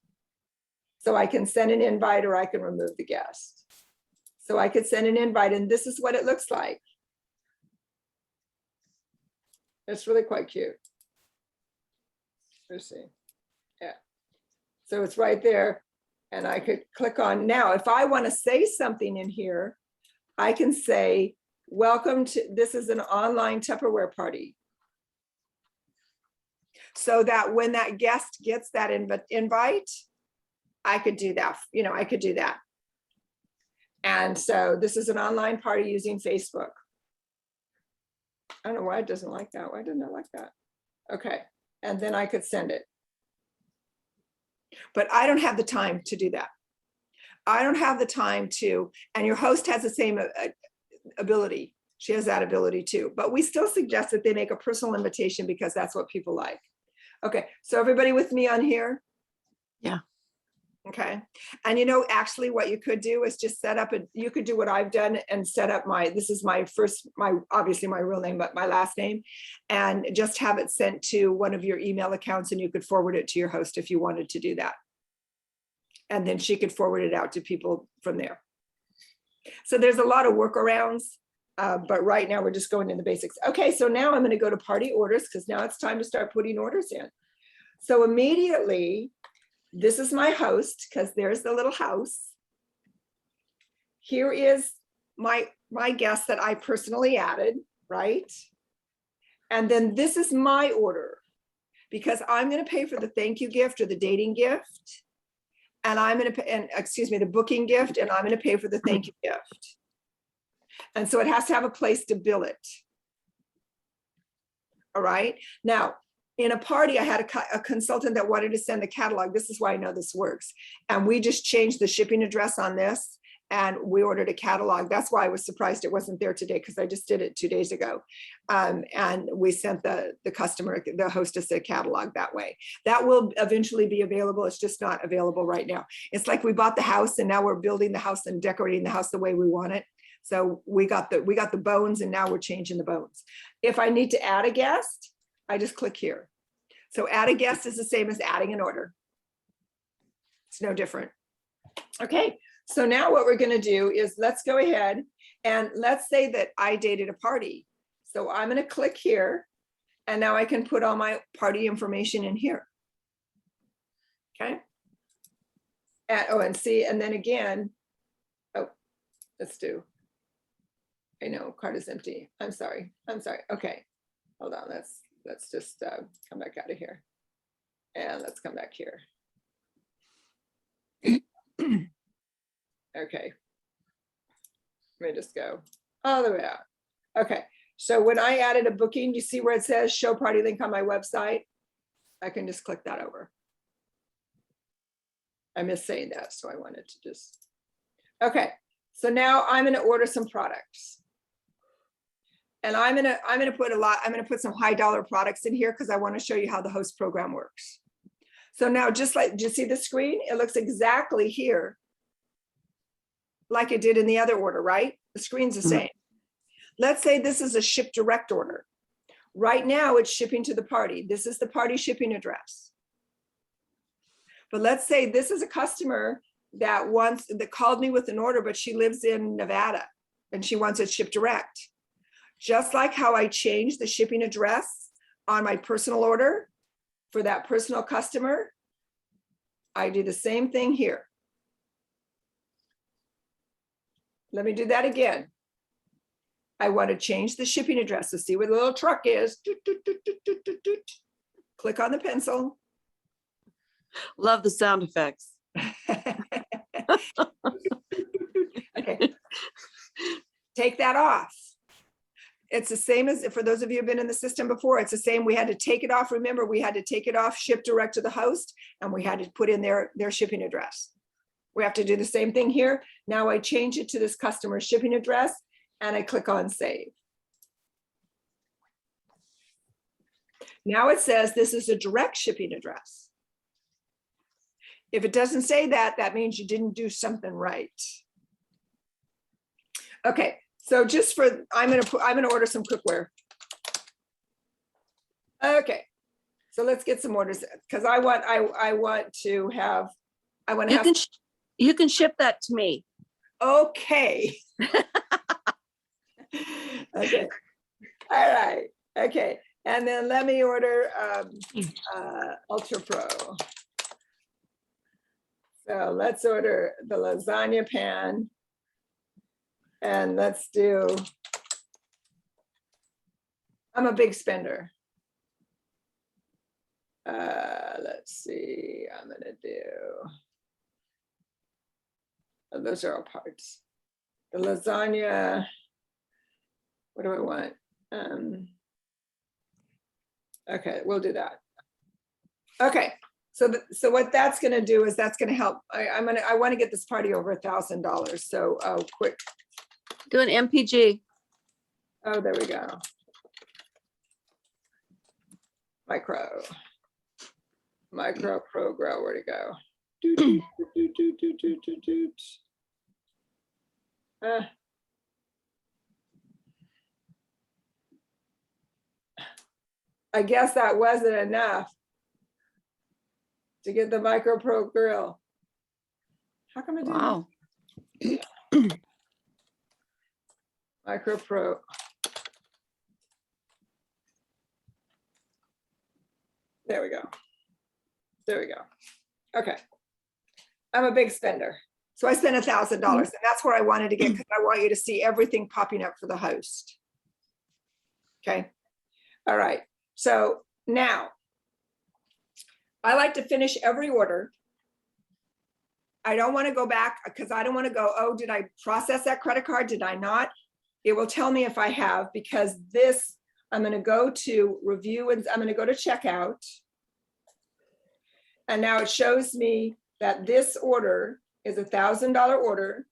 So I can send an invite or I can remove the guest. So I could send an invite and this is what it looks like. It's really quite cute. Let's see. Yeah. So it's right there. And I could click on now. If I want to say something in here, I can say, welcome to, this is an online Tupperware party. So that when that guest gets that invite, I could do that. You know, I could do that. And so this is an online party using Facebook. I don't know why it doesn't like that. Why didn't it like that? Okay. And then I could send it. But I don't have the time to do that. I don't have the time to, and your host has the same ability. She has that ability too, but we still suggest that they make a personal invitation because that's what people like. Okay, so everybody with me on here? Yeah. Okay, and you know, actually what you could do is just set up, you could do what I've done and set up this is my first, obviously my real name, but my last name, and just have it sent to one of your email accounts and you could forward it to your host if you wanted to do that. And then she could forward it out to people from there. So there's a lot of workarounds, but right now we're just going into the basics. Okay, so now I'm going to go to party orders because now it's time to start putting orders in. So immediately, this is my host because there's the little house. Here is my guest that I personally added, right? And then this is my order because I'm going to pay for the thank you gift or the dating gift. And I'm going to pay, and excuse me, the booking gift, and I'm going to pay for the thank you gift. And so it has to have a place to bill it. All right. Now, in a party, I had a consultant that wanted to send the catalog. This is why I know this works. And we just changed the shipping address on this and we ordered a catalog. That's why I was surprised it wasn't there today because I just did it 2 days ago. And we sent the customer, the hostess, a catalog that way. That will eventually be available. It's just not available right now. It's like we bought the house and now we're building the house and decorating the house the way we want it. So we got the bones and now we're changing the bones. If I need to add a guest, I just click here. So add a guest is the same as adding an order. It's no different. Okay, so now what we're going to do is let's go ahead and let's say that I dated a party. So I'm going to click here and now I can put all my party information in here. Okay. And see, and then again, oh, let's do. I know card is empty. I'm sorry. Okay, hold on. Let's just come back out of here. And let's come back here. Okay. Let me just go all the way out. Okay, so when I added a booking, you see where it says show party link on my website? I can just click that over. I missed saying that, so I wanted to just. Okay, so now I'm going to order some products. And I'm gonna put some high dollar products in here because I want to show you how the host program works. So now just like, do you see the screen? It looks exactly here like it did in the other order, right? The screen's the same. Let's say this is a ship direct order. Right now it's shipping to the party. This is the party shipping address. But let's say this is a customer that called me with an order, but she lives in Nevada and she wants it shipped direct. Just like how I changed the shipping address on my personal order for that personal customer, I do the same thing here. Let me do that again. I want to change the shipping address to see where the little truck is. Click on the pencil. Love the sound effects. Okay. Take that off. It's the same as, for those of you who've been in the system before, it's the same. We had to take it off. Remember, we had to take it off, ship direct to the host, and we had to put in their shipping address. We have to do the same thing here. Now I change it to this customer's shipping address and I click on save. Now it says this is a direct shipping address. If it doesn't say that, that means you didn't do something right. Okay, so just for, I'm gonna order some cookware. Okay, so let's get some orders, because I want to have. You can ship that to me. Okay. Okay. All right. Okay. And then let me order Ultra Pro. So let's order the lasagna pan. And let's do, I'm a big spender. Let's see, I'm gonna do, oh, those are all parts. The lasagna, what do I want? Okay, we'll do that. Okay, so what that's gonna do is that's gonna help. I want to get this party over $1,000. So quick. Do an MPG. Oh, there we go. Micro Pro Grow, where'd it go? Doot, doot, doot, doot, doot, doot, doot, doot. I guess that wasn't enough to get the Micro Pro grill. How come I didn't? Wow. Micro Pro. There we go. There we go. Okay. I'm a big spender. So I spent $1,000 and that's where I wanted to get, because I want you to see everything popping up for the host. Okay. All right. So now I like to finish every order. I don't want to go back because I don't want to go, oh, did I process that credit card? Did I not? It will tell me if I have, because this, I'm going to go to review and I'm going to go to checkout. And now it shows me that this order is $1,000 order.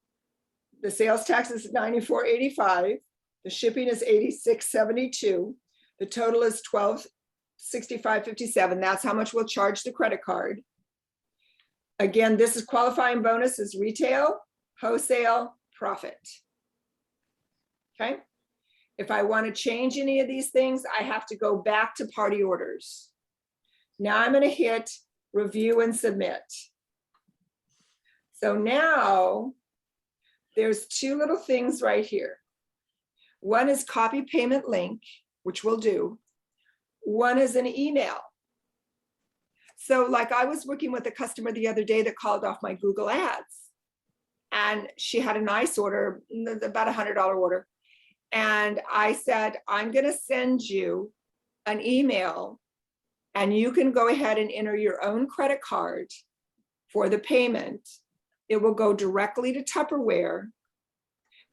The sales tax is $94.85. The shipping is $86.72. The total is $1265.57. That's how much we'll charge the credit card. Again, this is qualifying bonus is retail, wholesale, profit. Okay. If I want to change any of these things, I have to go back to party orders. Now I'm going to hit review and submit. So now there's two little things right here. One is copy payment link, which we'll do. One is an email. So like I was working with a customer the other day that called off my Google ads, and she had a nice order, about $100 order. And I said, I'm going to send you an email and you can go ahead and enter your own credit card for the payment. It will go directly to Tupperware,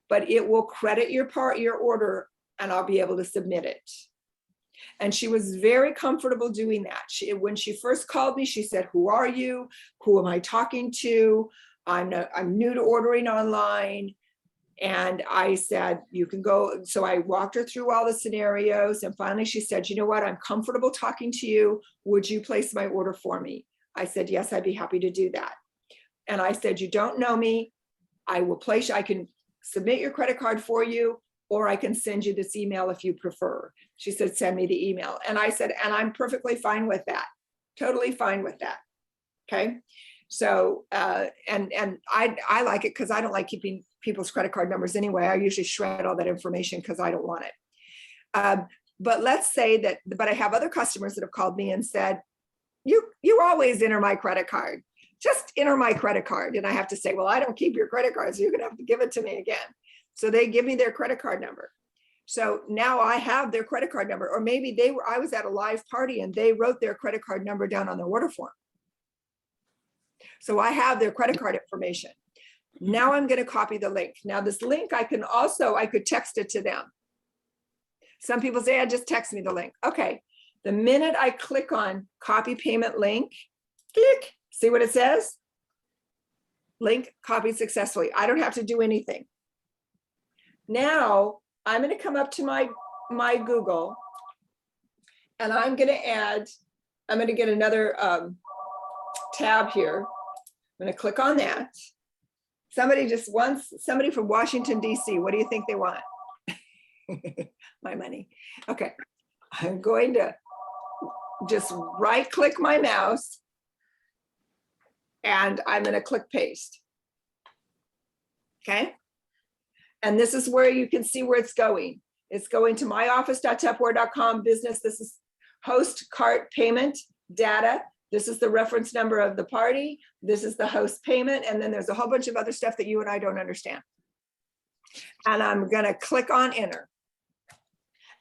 but it will credit your order and I'll be able to submit it. And she was very comfortable doing that. When she first called me, she said, who are you? Who am I talking to? I'm new to ordering online. And I said, you can go. So I walked her through all the scenarios. And finally she said, you know what? I'm comfortable talking to you. Would you place my order for me? I said, yes, I'd be happy to do that. And I said, you don't know me. I can submit your credit card for you, or I can send you this email if you prefer. She said, send me the email. And I said, and I'm perfectly fine with that. Totally fine with that. Okay. So, and I like it because I don't like keeping people's credit card numbers anyway. I usually shred all that information because I don't want it. But let's say that, but I have other customers that have called me and said, you always enter my credit card. Just enter my credit card. And I have to say, well, I don't keep your credit card, so you're gonna have to give it to me again. So they give me their credit card number. So now I have their credit card number, or maybe I was at a live party and they wrote their credit card number down on their order form. So I have their credit card information. Now I'm going to copy the link. Now this link, I could text it to them. Some people say, just text me the link. Okay. The minute I click on copy payment link, click, see what it says? Link copied successfully. I don't have to do anything. Now I'm going to come up to my Google and I'm going to get another tab here. I'm going to click on that. Somebody from Washington, DC. What do you think they want? My money. Okay. I'm going to just right click my mouse and I'm going to click paste. Okay. And this is where you can see where it's going. It's going to myoffice.tupperware.com business. This is host cart payment data. This is the reference number of the party. This is the host payment. And then there's a whole bunch of other stuff that you and I don't understand. And I'm going to click on enter.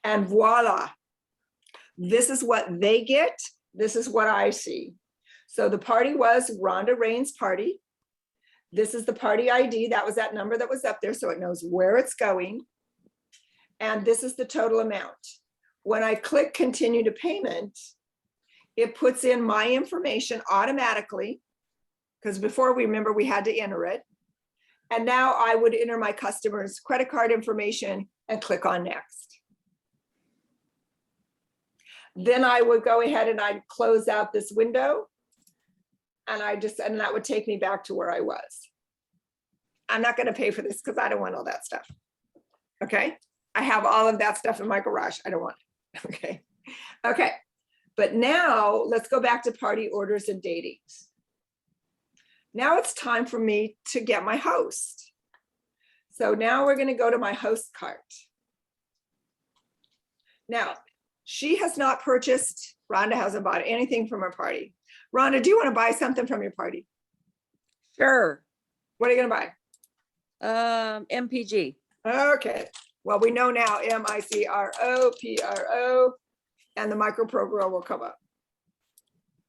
And voila. This is what they get. This is what I see. So the party was Rhonda Rain's party. This is the party ID. That was that number that was up there. So it knows where it's going. And this is the total amount. When I click continue to payment, it puts in my information automatically, because before, remember, we had to enter it. And now I would enter my customer's credit card information and click on next. Then I would go ahead and I'd close out this window and that would take me back to where I was. I'm not going to pay for this because I don't want all that stuff. Okay. I have all of that stuff in my garage. I don't want it. Okay. Okay. But now let's go back to party orders and datings. Now it's time for me to get my host. So now we're going to go to my host cart. Now, she has not purchased, Rhonda hasn't bought anything from her party. Rhonda, do you want to buy something from your party? Sure. What are you going to buy? MPG. Okay. Well, we know now MICROPRO and the micro pro grill will come up.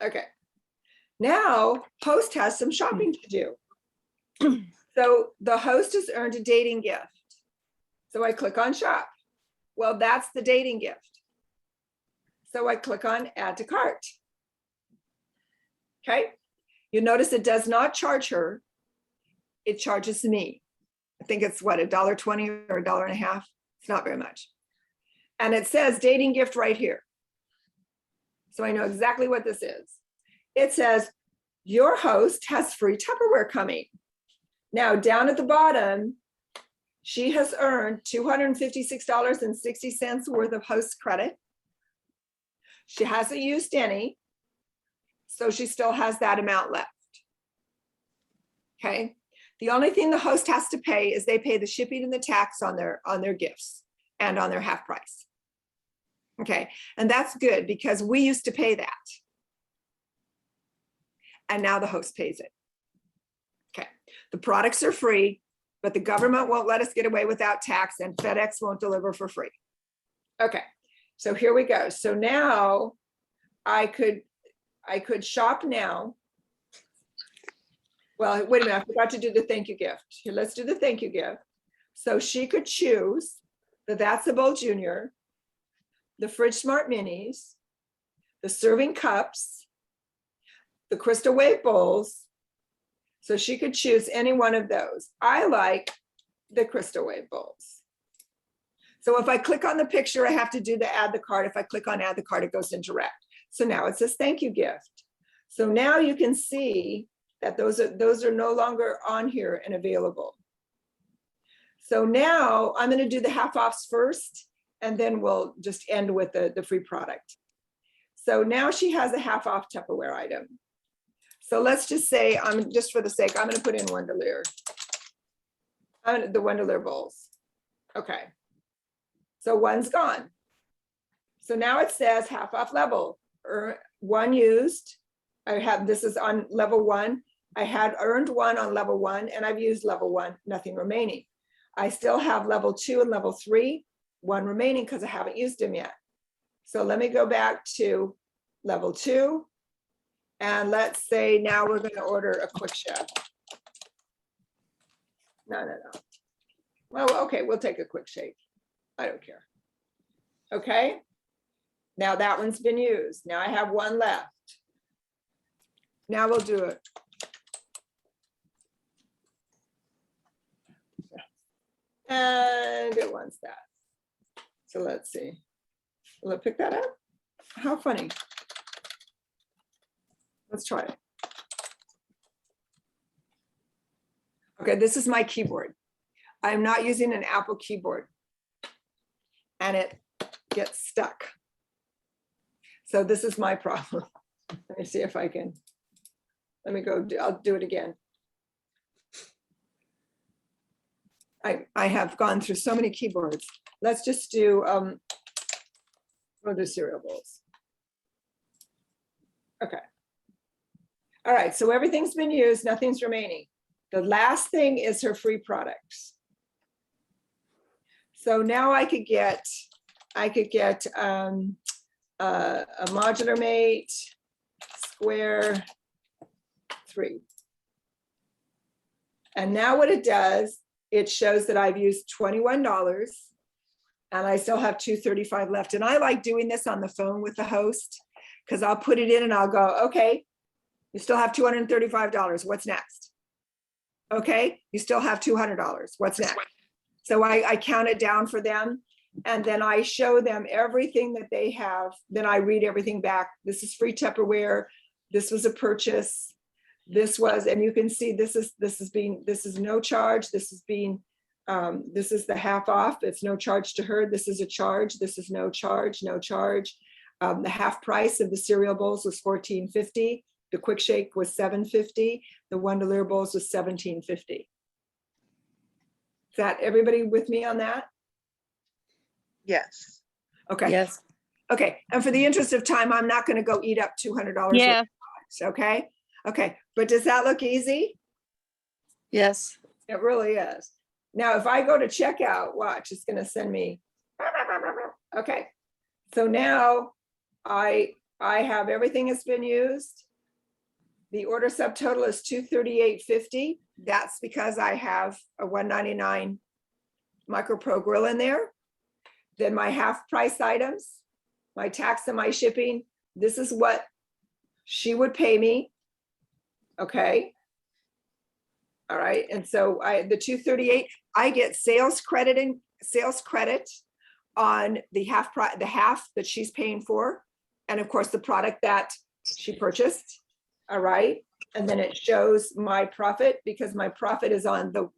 Okay. Now, host has some shopping to do. So the host has earned a dating gift. So I click on shop. Well, that's the dating gift. So I click on add to cart. Okay. You notice it does not charge her. It charges me. I think it's what, $1.20 or $1.50. It's not very much. And it says dating gift right here. So I know exactly what this is. It says your host has free Tupperware coming. Now down at the bottom, she has earned $256.60 worth of host credit. She hasn't used any, so she still has that amount left. Okay. The only thing the host has to pay is they pay the shipping and the tax on their gifts and on their half price. Okay. And that's good because we used to pay that. And now the host pays it. Okay. The products are free, but the government won't let us get away without tax and FedEx won't deliver for free. Okay. So here we go. So now I could shop now. Well, wait a minute, I forgot to do the thank you gift. Here, let's do the thank you gift. So she could choose the That's a Bowl Junior, the Fridge Smart Minis, the serving cups, the Crystal Wave bowls. So she could choose any one of those. I like the Crystal Wave bowls. So if I click on the picture, I have to do the add the card. If I click on add the card, it goes into direct. So now it says thank you gift. So now you can see that those are no longer on here and available. So now I'm going to do the half offs first, and then we'll just end with the free product. So now she has a half off Tupperware item. So let's just say, just for the sake, I'm going to put in Wonderlier. The Wonderlier bowls. Okay. So one's gone. So now it says half off level, one used. This is on level 1. I had earned 1 on level 1 and I've used level 1, nothing remaining. I still have level 2 and level 3, 1 remaining because I haven't used them yet. So let me go back to level 2 And let's say now we're gonna order a quick chef. No. Well, okay, we'll take a quick shake. I don't care. Okay. Now that one's been used. Now I have one left. Now we'll do it. And it wants that. So let's see. Will it pick that up? How funny. Let's try it. Okay, this is my keyboard. I'm not using an Apple keyboard. And it gets stuck. So this is my problem. Let me see if I can. Let me go, I'll do it again. I have gone through so many keyboards. Let's just do, we'll do cereal bowls. Okay. All right, so everything's been used, nothing's remaining. The last thing is her free products. So now I could get a modular mate, square 3. And now what it does, it shows that I've used $21 and I still have $2.35 left. And I like doing this on the phone with the host because I'll put it in and I'll go, okay, you still have $235. What's next? Okay, you still have $200. What's next? So I count it down for them and then I show them everything that they have. Then I read everything back. This is free Tupperware. This was a purchase. This was, and you can see this is no charge. This is the half off. It's no charge to her. This is a charge. This is no charge, no charge. The half price of the cereal bowls was $14.50. The quick shake was $7.50. The Wonder Lear bowls was $17.50. Is that everybody with me on that? Yes. Okay. Yes. Okay. And for the interest of time, I'm not going to go eat up $200. worth of Yeah. products, okay. Okay. But does that look easy? Yes. It really is. Now, if I go to checkout, watch, it's going to send me. Okay. So now I have everything that's been used. The order subtotal is $238.50. That's because I have a $199 Micro Pro grill in there. Then my half price items, my tax and my shipping, this is what she would pay me. Okay. All right. And so the $238, I get sales credit on the half that she's paying for. And of course, the product that she purchased. All right. And then it shows my profit because my profit is on the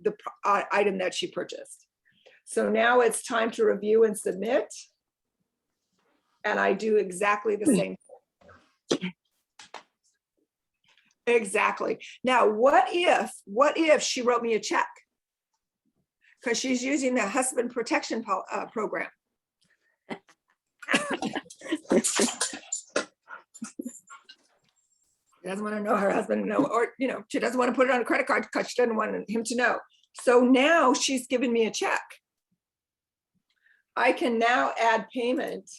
item that she purchased. So now it's time to review and submit. And I do exactly the same thing. Exactly. Now, what if she wrote me a check? Because she's using the husband protection program. She doesn't want to know her husband to know, or she doesn't want to put it on a credit card because she doesn't want him to know. So now she's given me a check. I can now add payment,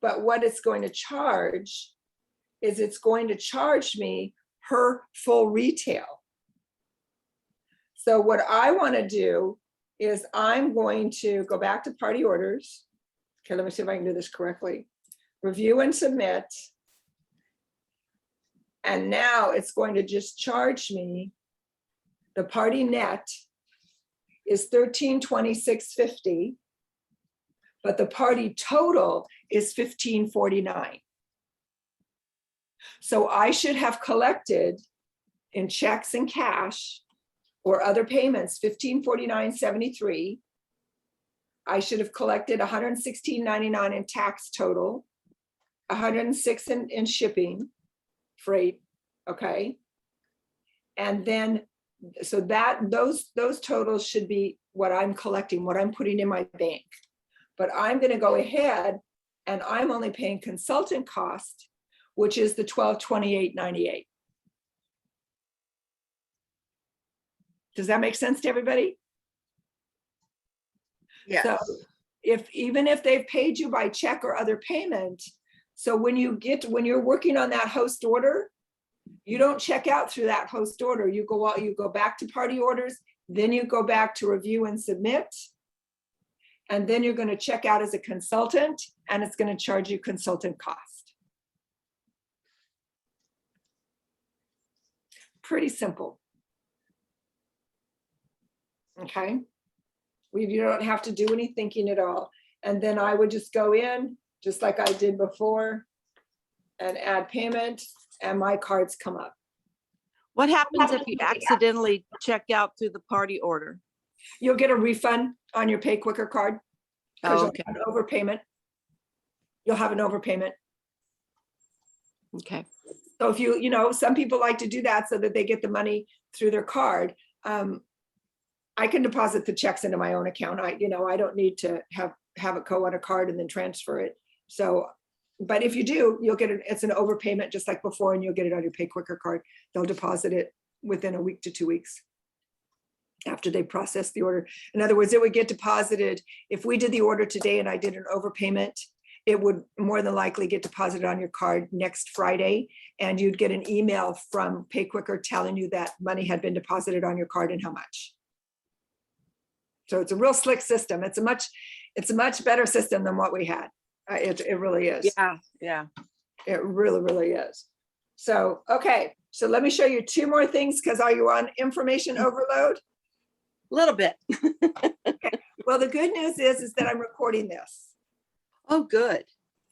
but what it's going to charge is it's going to charge me her full retail. So what I want to do is I'm going to go back to party orders. Okay, let me see if I can do this correctly. Review and submit. And now it's going to just charge me, the party net is $1326.50, but the party total is $1549. So I should have collected in checks and cash or other payments, $1549.73. I should have collected $116.99 in tax total, $106 in shipping, freight, okay? And then, so that those totals should be what I'm collecting, what I'm putting in my bank. But I'm gonna go ahead and I'm only paying consultant cost, which is the $1228.98. Does that make sense to everybody? Yes. So even if they've paid you by check or other payment, So when you're working on that host order, you don't check out through that host order. You go back to party orders, then you go back to review and submit. And then you're going to check out as a consultant, and it's going to charge you consultant cost. Pretty simple. Okay. You don't have to do any thinking at all. And then I would just go in, just like I did before, and add payment, and my cards come up. What happens if you accidentally check out through the party order? You'll get a refund on your Pay Quicker card. 'Cause Oh, you'll okay. have an overpayment. You'll have an overpayment. Okay. So if some people like to do that so that they get the money through their card. I can deposit the checks into my own account. I don't need to have it go on a card and then transfer it. So, but if you do, you'll get it's an overpayment just like before, and you'll get it on your Pay Quicker card. They'll deposit it within a week to 2 weeks after they process the order. In other words, it would get deposited. If we did the order today and I did an overpayment, it would more than likely get deposited on your card next Friday, and you'd get an email from Pay Quicker telling you that money had been deposited on your card and how much. So it's a real slick system. It's a much better system than what we had. It really is. Yeah, yeah. It really, really is. So, okay. So let me show you 2 more things, because are you on information overload? A little bit. Well, the good news is that I'm recording this. Oh, good.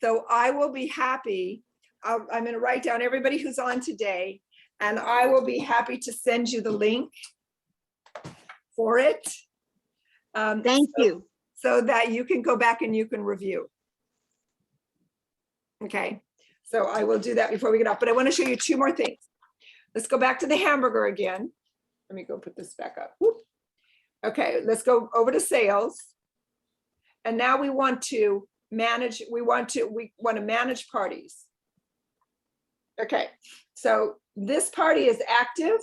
So I will be happy. I'm going to write down everybody who's on today, and I will be happy to send you the link for it. Thank you. So that you can go back and you can review. Okay, so I will do that before we get off, but I want to show you 2 more things. Let's go back to the hamburger again. Let me go put this back up. Whoop. Okay, let's go over to sales. And now we want to manage, we want to manage parties. Okay, so this party is active.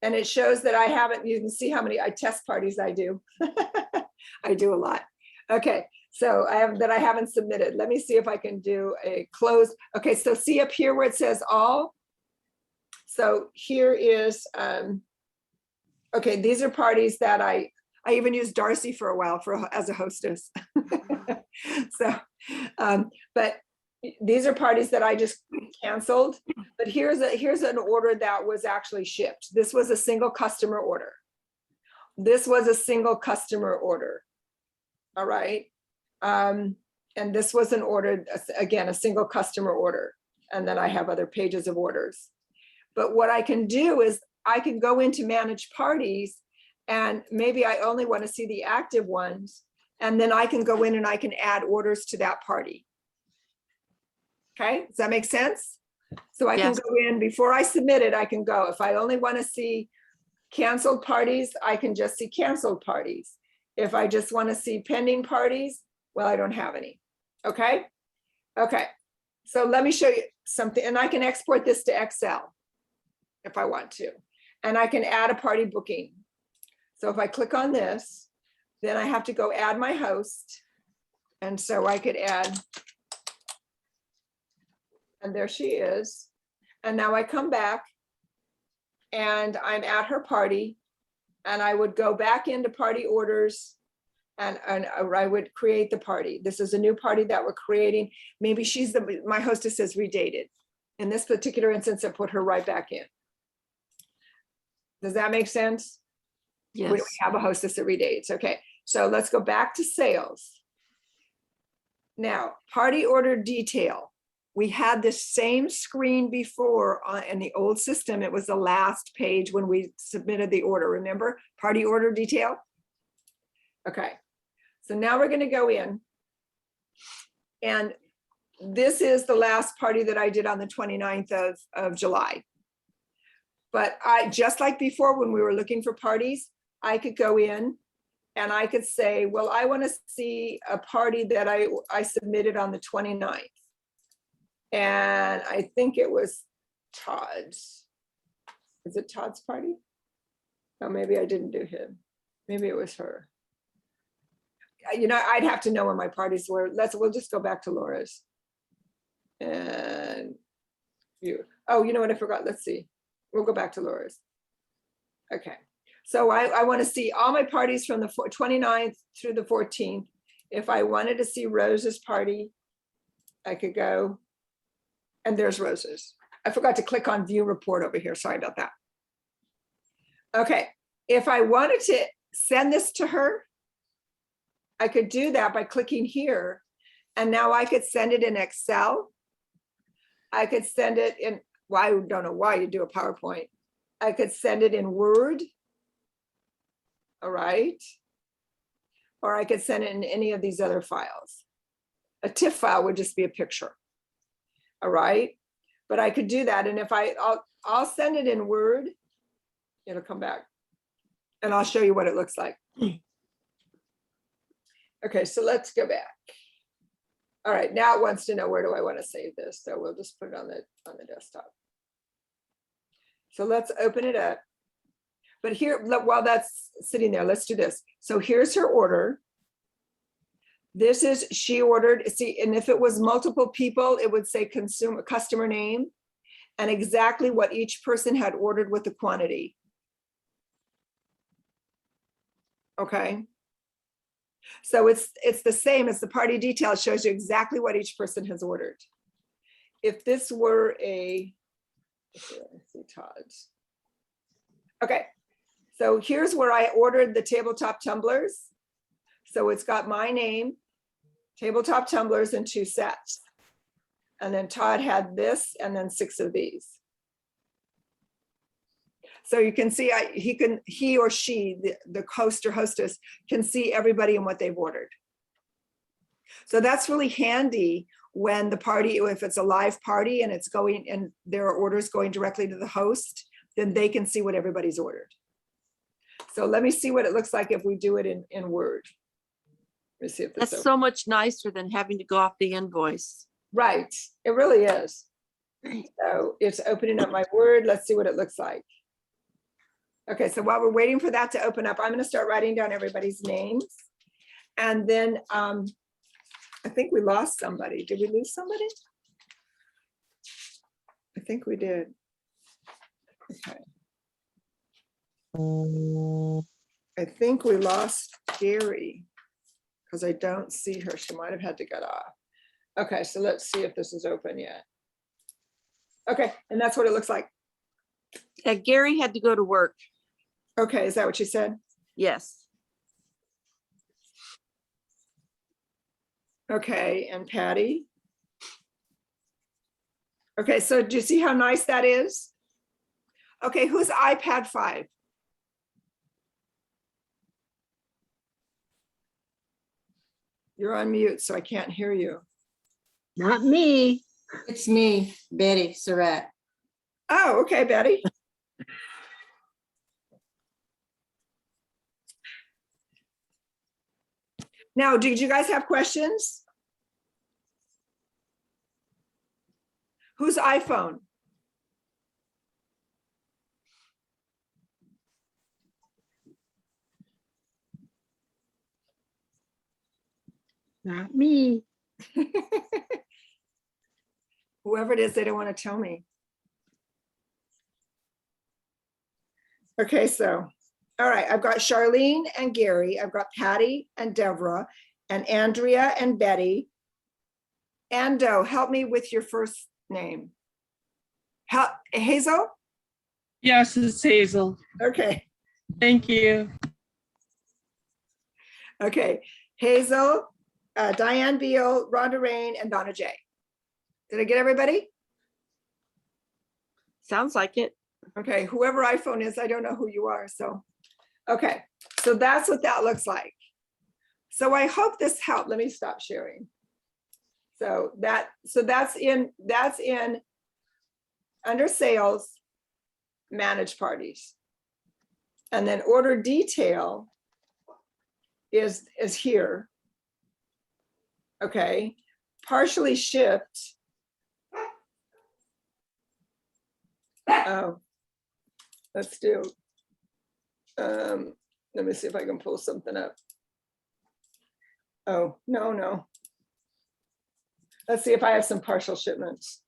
And it shows that I haven't, you can see how many test parties I do. I do a lot. Okay, so I haven't submitted. Let me see if I can do a close. Okay, so see up here where it says all. So here is, okay, these are parties that I even used Darcy for a while as a hostess. So, but these are parties that I just canceled, but here's an order that was actually shipped. This was a single customer order. This was a single customer order. All right. And this was an order, again, a single customer order. And then I have other pages of orders. But what I can do is I can go into manage parties, and maybe I only want to see the active ones. And then I can go in and I can add orders to that party. Okay, does that make sense? So I can Yes. go in before I submit it, I can go. If I only want to see canceled parties, I can just see canceled parties. If I just want to see pending parties, well, I don't have any. Okay. Okay. So let me show you something, and I can export this to Excel if I want to, and I can add a party booking. So if I click on this, then I have to go add my host. And so I could add, and there she is. And now I come back and I'm at her party, and I would go back into party orders, and I would create the party. This is a new party that we're creating. Maybe my hostess is redated. In this particular instance, I put her right back in. Does that make sense? Yes. We have a hostess that redates. Okay, so let's go back to sales. Now, party order detail. We had this same screen before in the old system. It was the last page when we submitted the order. Remember, party order detail? Okay, so now we're going to go in. And this is the last party that I did on the 29th of July. But just like before, when we were looking for parties, I could go in and I could say, well, I want to see a party that I submitted on the 29th. And I think it was Todd's. Is it Todd's party? Oh, maybe I didn't do him. Maybe it was her. I'd have to know when my parties were. We'll just go back to Laura's. And view. Oh, you know what I forgot? Let's see. We'll go back to Laura's. Okay. So I want to see all my parties from the 29th through the 14th. If I wanted to see Rose's party, I could go. And there's Rose's. I forgot to click on view report over here. Sorry about that. Okay. If I wanted to send this to her, I could do that by clicking here. And now I could send it in Excel. I could send it in, well, I don't know why you do a PowerPoint. I could send it in Word. All right. Or I could send it in any of these other files. A TIFF file would just be a picture. All right. But I could do that. And if I'll send it in Word, it'll come back. And I'll show you what it looks like. Okay, so let's go back. All right, now it wants to know where do I want to save this. So we'll just put it on the desktop. So let's open it up. But here, while that's sitting there, let's do this. So here's her order. This is, she ordered, see, and if it was multiple people, it would say customer name and exactly what each person had ordered with the quantity. Okay. So it's the same as the party detail. It shows you exactly what each person has ordered. If this were a, let's see, Todd's. Okay, so here's where I ordered the tabletop tumblers. So it's got my name, tabletop tumblers in 2 sets. And then Todd had this and then 6 of these. So you can see he or she, the host or hostess, can see everybody and what they've ordered. So that's really handy when the party, if it's a live party and it's going and there are orders going directly to the host, then they can see what everybody's ordered. So let me see what it looks like if we do it in Word. Let me see if this That's so much nicer than having to go off the invoice. Right, it really is. So it's opening up my Word. Let's see what it looks like. Okay, so while we're waiting for that to open up, I'm going to start writing down everybody's names. And then I think we lost somebody. Did we lose somebody? I think we did. Okay. I think we lost Gary because I don't see her. She might have had to get off. Okay, so let's see if this is open yet. Okay, and that's what it looks like. Yeah, Gary had to go to work. Okay, is that what you said? Yes. Okay, and Patty? Okay, so do you see how nice that is? Okay, who's iPad 5? You're on mute, so I can't hear you. Not me. It's me, Betty Surratt. Oh, okay, Betty. Now, did you guys have questions? Whose iPhone? Not me. Whoever it is, they don't want to tell me. Okay, so, all right, I've got Charlene and Gary. I've got Patty and Deborah and Andrea and Betty. Ando, help me with your first name. Hazel? Yes, it's Hazel. Okay, Thank you. okay. Hazel, Diane Beal, Rhonda Rain, and Donna J. Did I get everybody? Sounds like it. Okay, whoever iPhone is, I don't know who you are, so. Okay, so that's what that looks like. So I hope this helped. Let me stop sharing. So that's in under sales, manage parties. And then order detail is here. Okay, partially shipped. Oh, let's do, let me see if I can pull something up. Oh, no. Let's see if I have some partial shipments.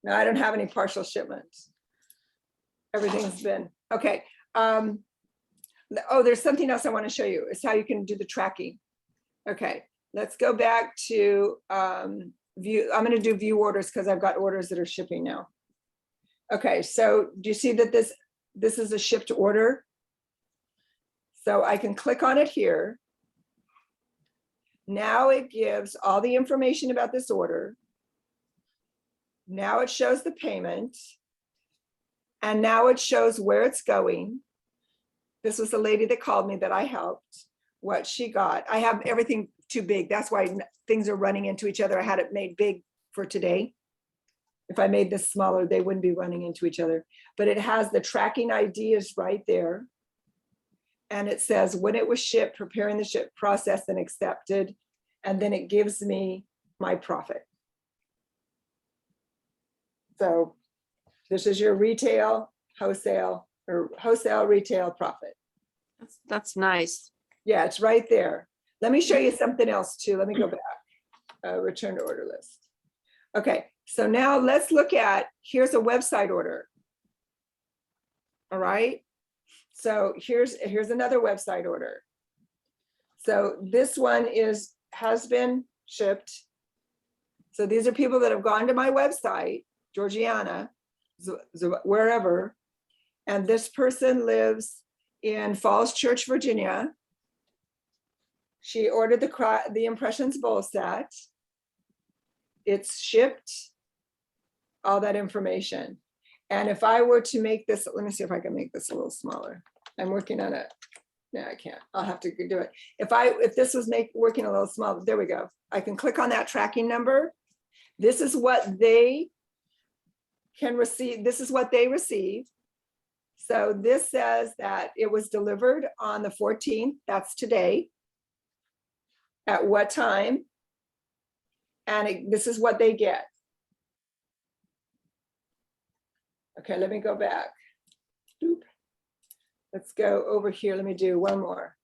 No, I don't have any partial shipments. Everything's been, okay. Oh, there's something else I want to show you. It's how you can do the tracking. Okay, let's go back to view. I'm going to do view orders because I've got orders that are shipping now. Okay, so do you see that this is a shipped order? So I can click on it here. Now it gives all the information about this order. Now it shows the payment. And now it shows where it's going. This was the lady that called me that I helped, what she got. I have everything too big. That's why things are running into each other. I had it made big for today. If I made this smaller, they wouldn't be running into each other. But it has the tracking ID is right there. And it says when it was shipped, preparing the ship, processed and accepted. And then it gives me my profit. So this is your retail, wholesale, or wholesale retail profit. That's nice. Yeah, it's right there. Let me show you something else too. Let me go back. Return to order list. Okay, so now let's look at, here's a website order. All right. So here's another website order. So this one has been shipped. So these are people that have gone to my website, Georgiana, wherever. And this person lives in Falls Church, Virginia. She ordered the Impressions bowl set. It's shipped, all that information. And if I were to make this, let me see if I can make this a little smaller. I'm working on it. No, I can't. I'll have to do it. If this was working a little small, there we go. I can click on that tracking number. This is what they can receive. This is what they receive. So this says that it was delivered on the 14th. That's today. At what time? And this is what they get. Okay, let me go back. Oop. Let's go over here. Let me do one more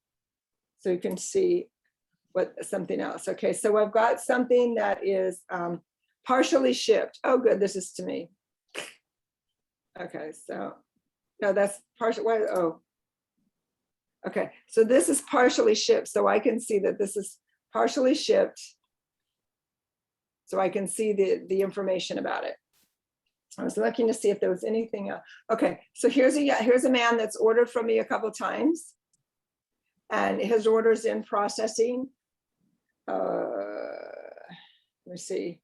so you can see something else. Okay, so I've got something that is partially shipped. Oh, good, this is to me. Okay, so no, that's partial. Oh, okay, so this is partially shipped. So I can see that this is partially shipped. So I can see the information about it. I was looking to see if there was anything else. Okay, so here's a man that's ordered from me a couple times, and his order's in processing. Let me see.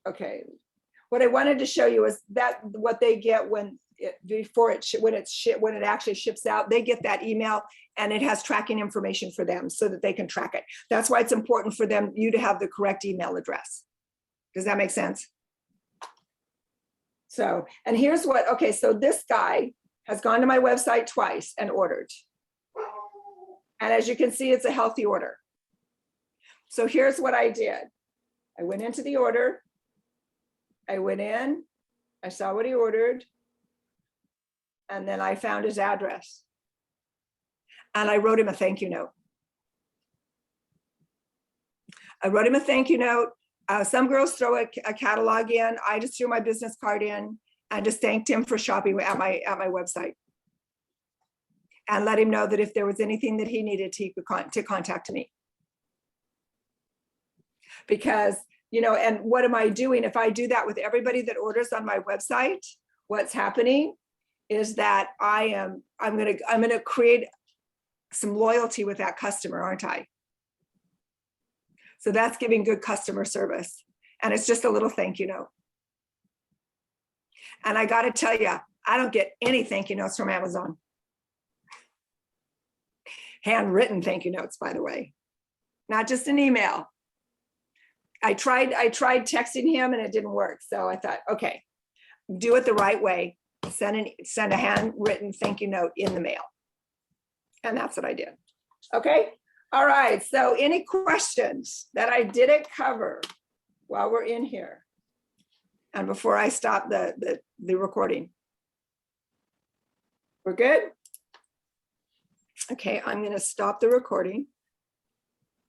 Okay, what I wanted to show you is that what they get when it actually ships out, they get that email and it has tracking information for them so that they can track it. That's why it's important for you to have the correct email address. Does that make sense? So, and here's okay, so this guy has gone to my website twice and ordered. And as you can see, it's a healthy order. So here's what I did. I went into the order. I went in, I saw what he ordered. And then I found his address. And I wrote him a thank you note. I wrote him a thank you note. Some girls throw a catalog in. I just threw my business card in and just thanked him for shopping at my website. And let him know that if there was anything that he needed, he could to contact me. Because, and what am I doing? If I do that with everybody that orders on my website, what's happening is that I'm gonna create some loyalty with that customer, aren't I? So that's giving good customer service. And it's just a little thank you note. And I gotta tell you, I don't get any thank you notes from Amazon. Handwritten thank you notes, by the way, not just an email. I tried texting him and it didn't work. So I thought, okay, do it the right way. Send a handwritten thank you note in the mail. And that's what I did. Okay. All right. So any questions that I didn't cover while we're in here? And before I stop the recording? We're good? Okay, I'm going to stop the recording.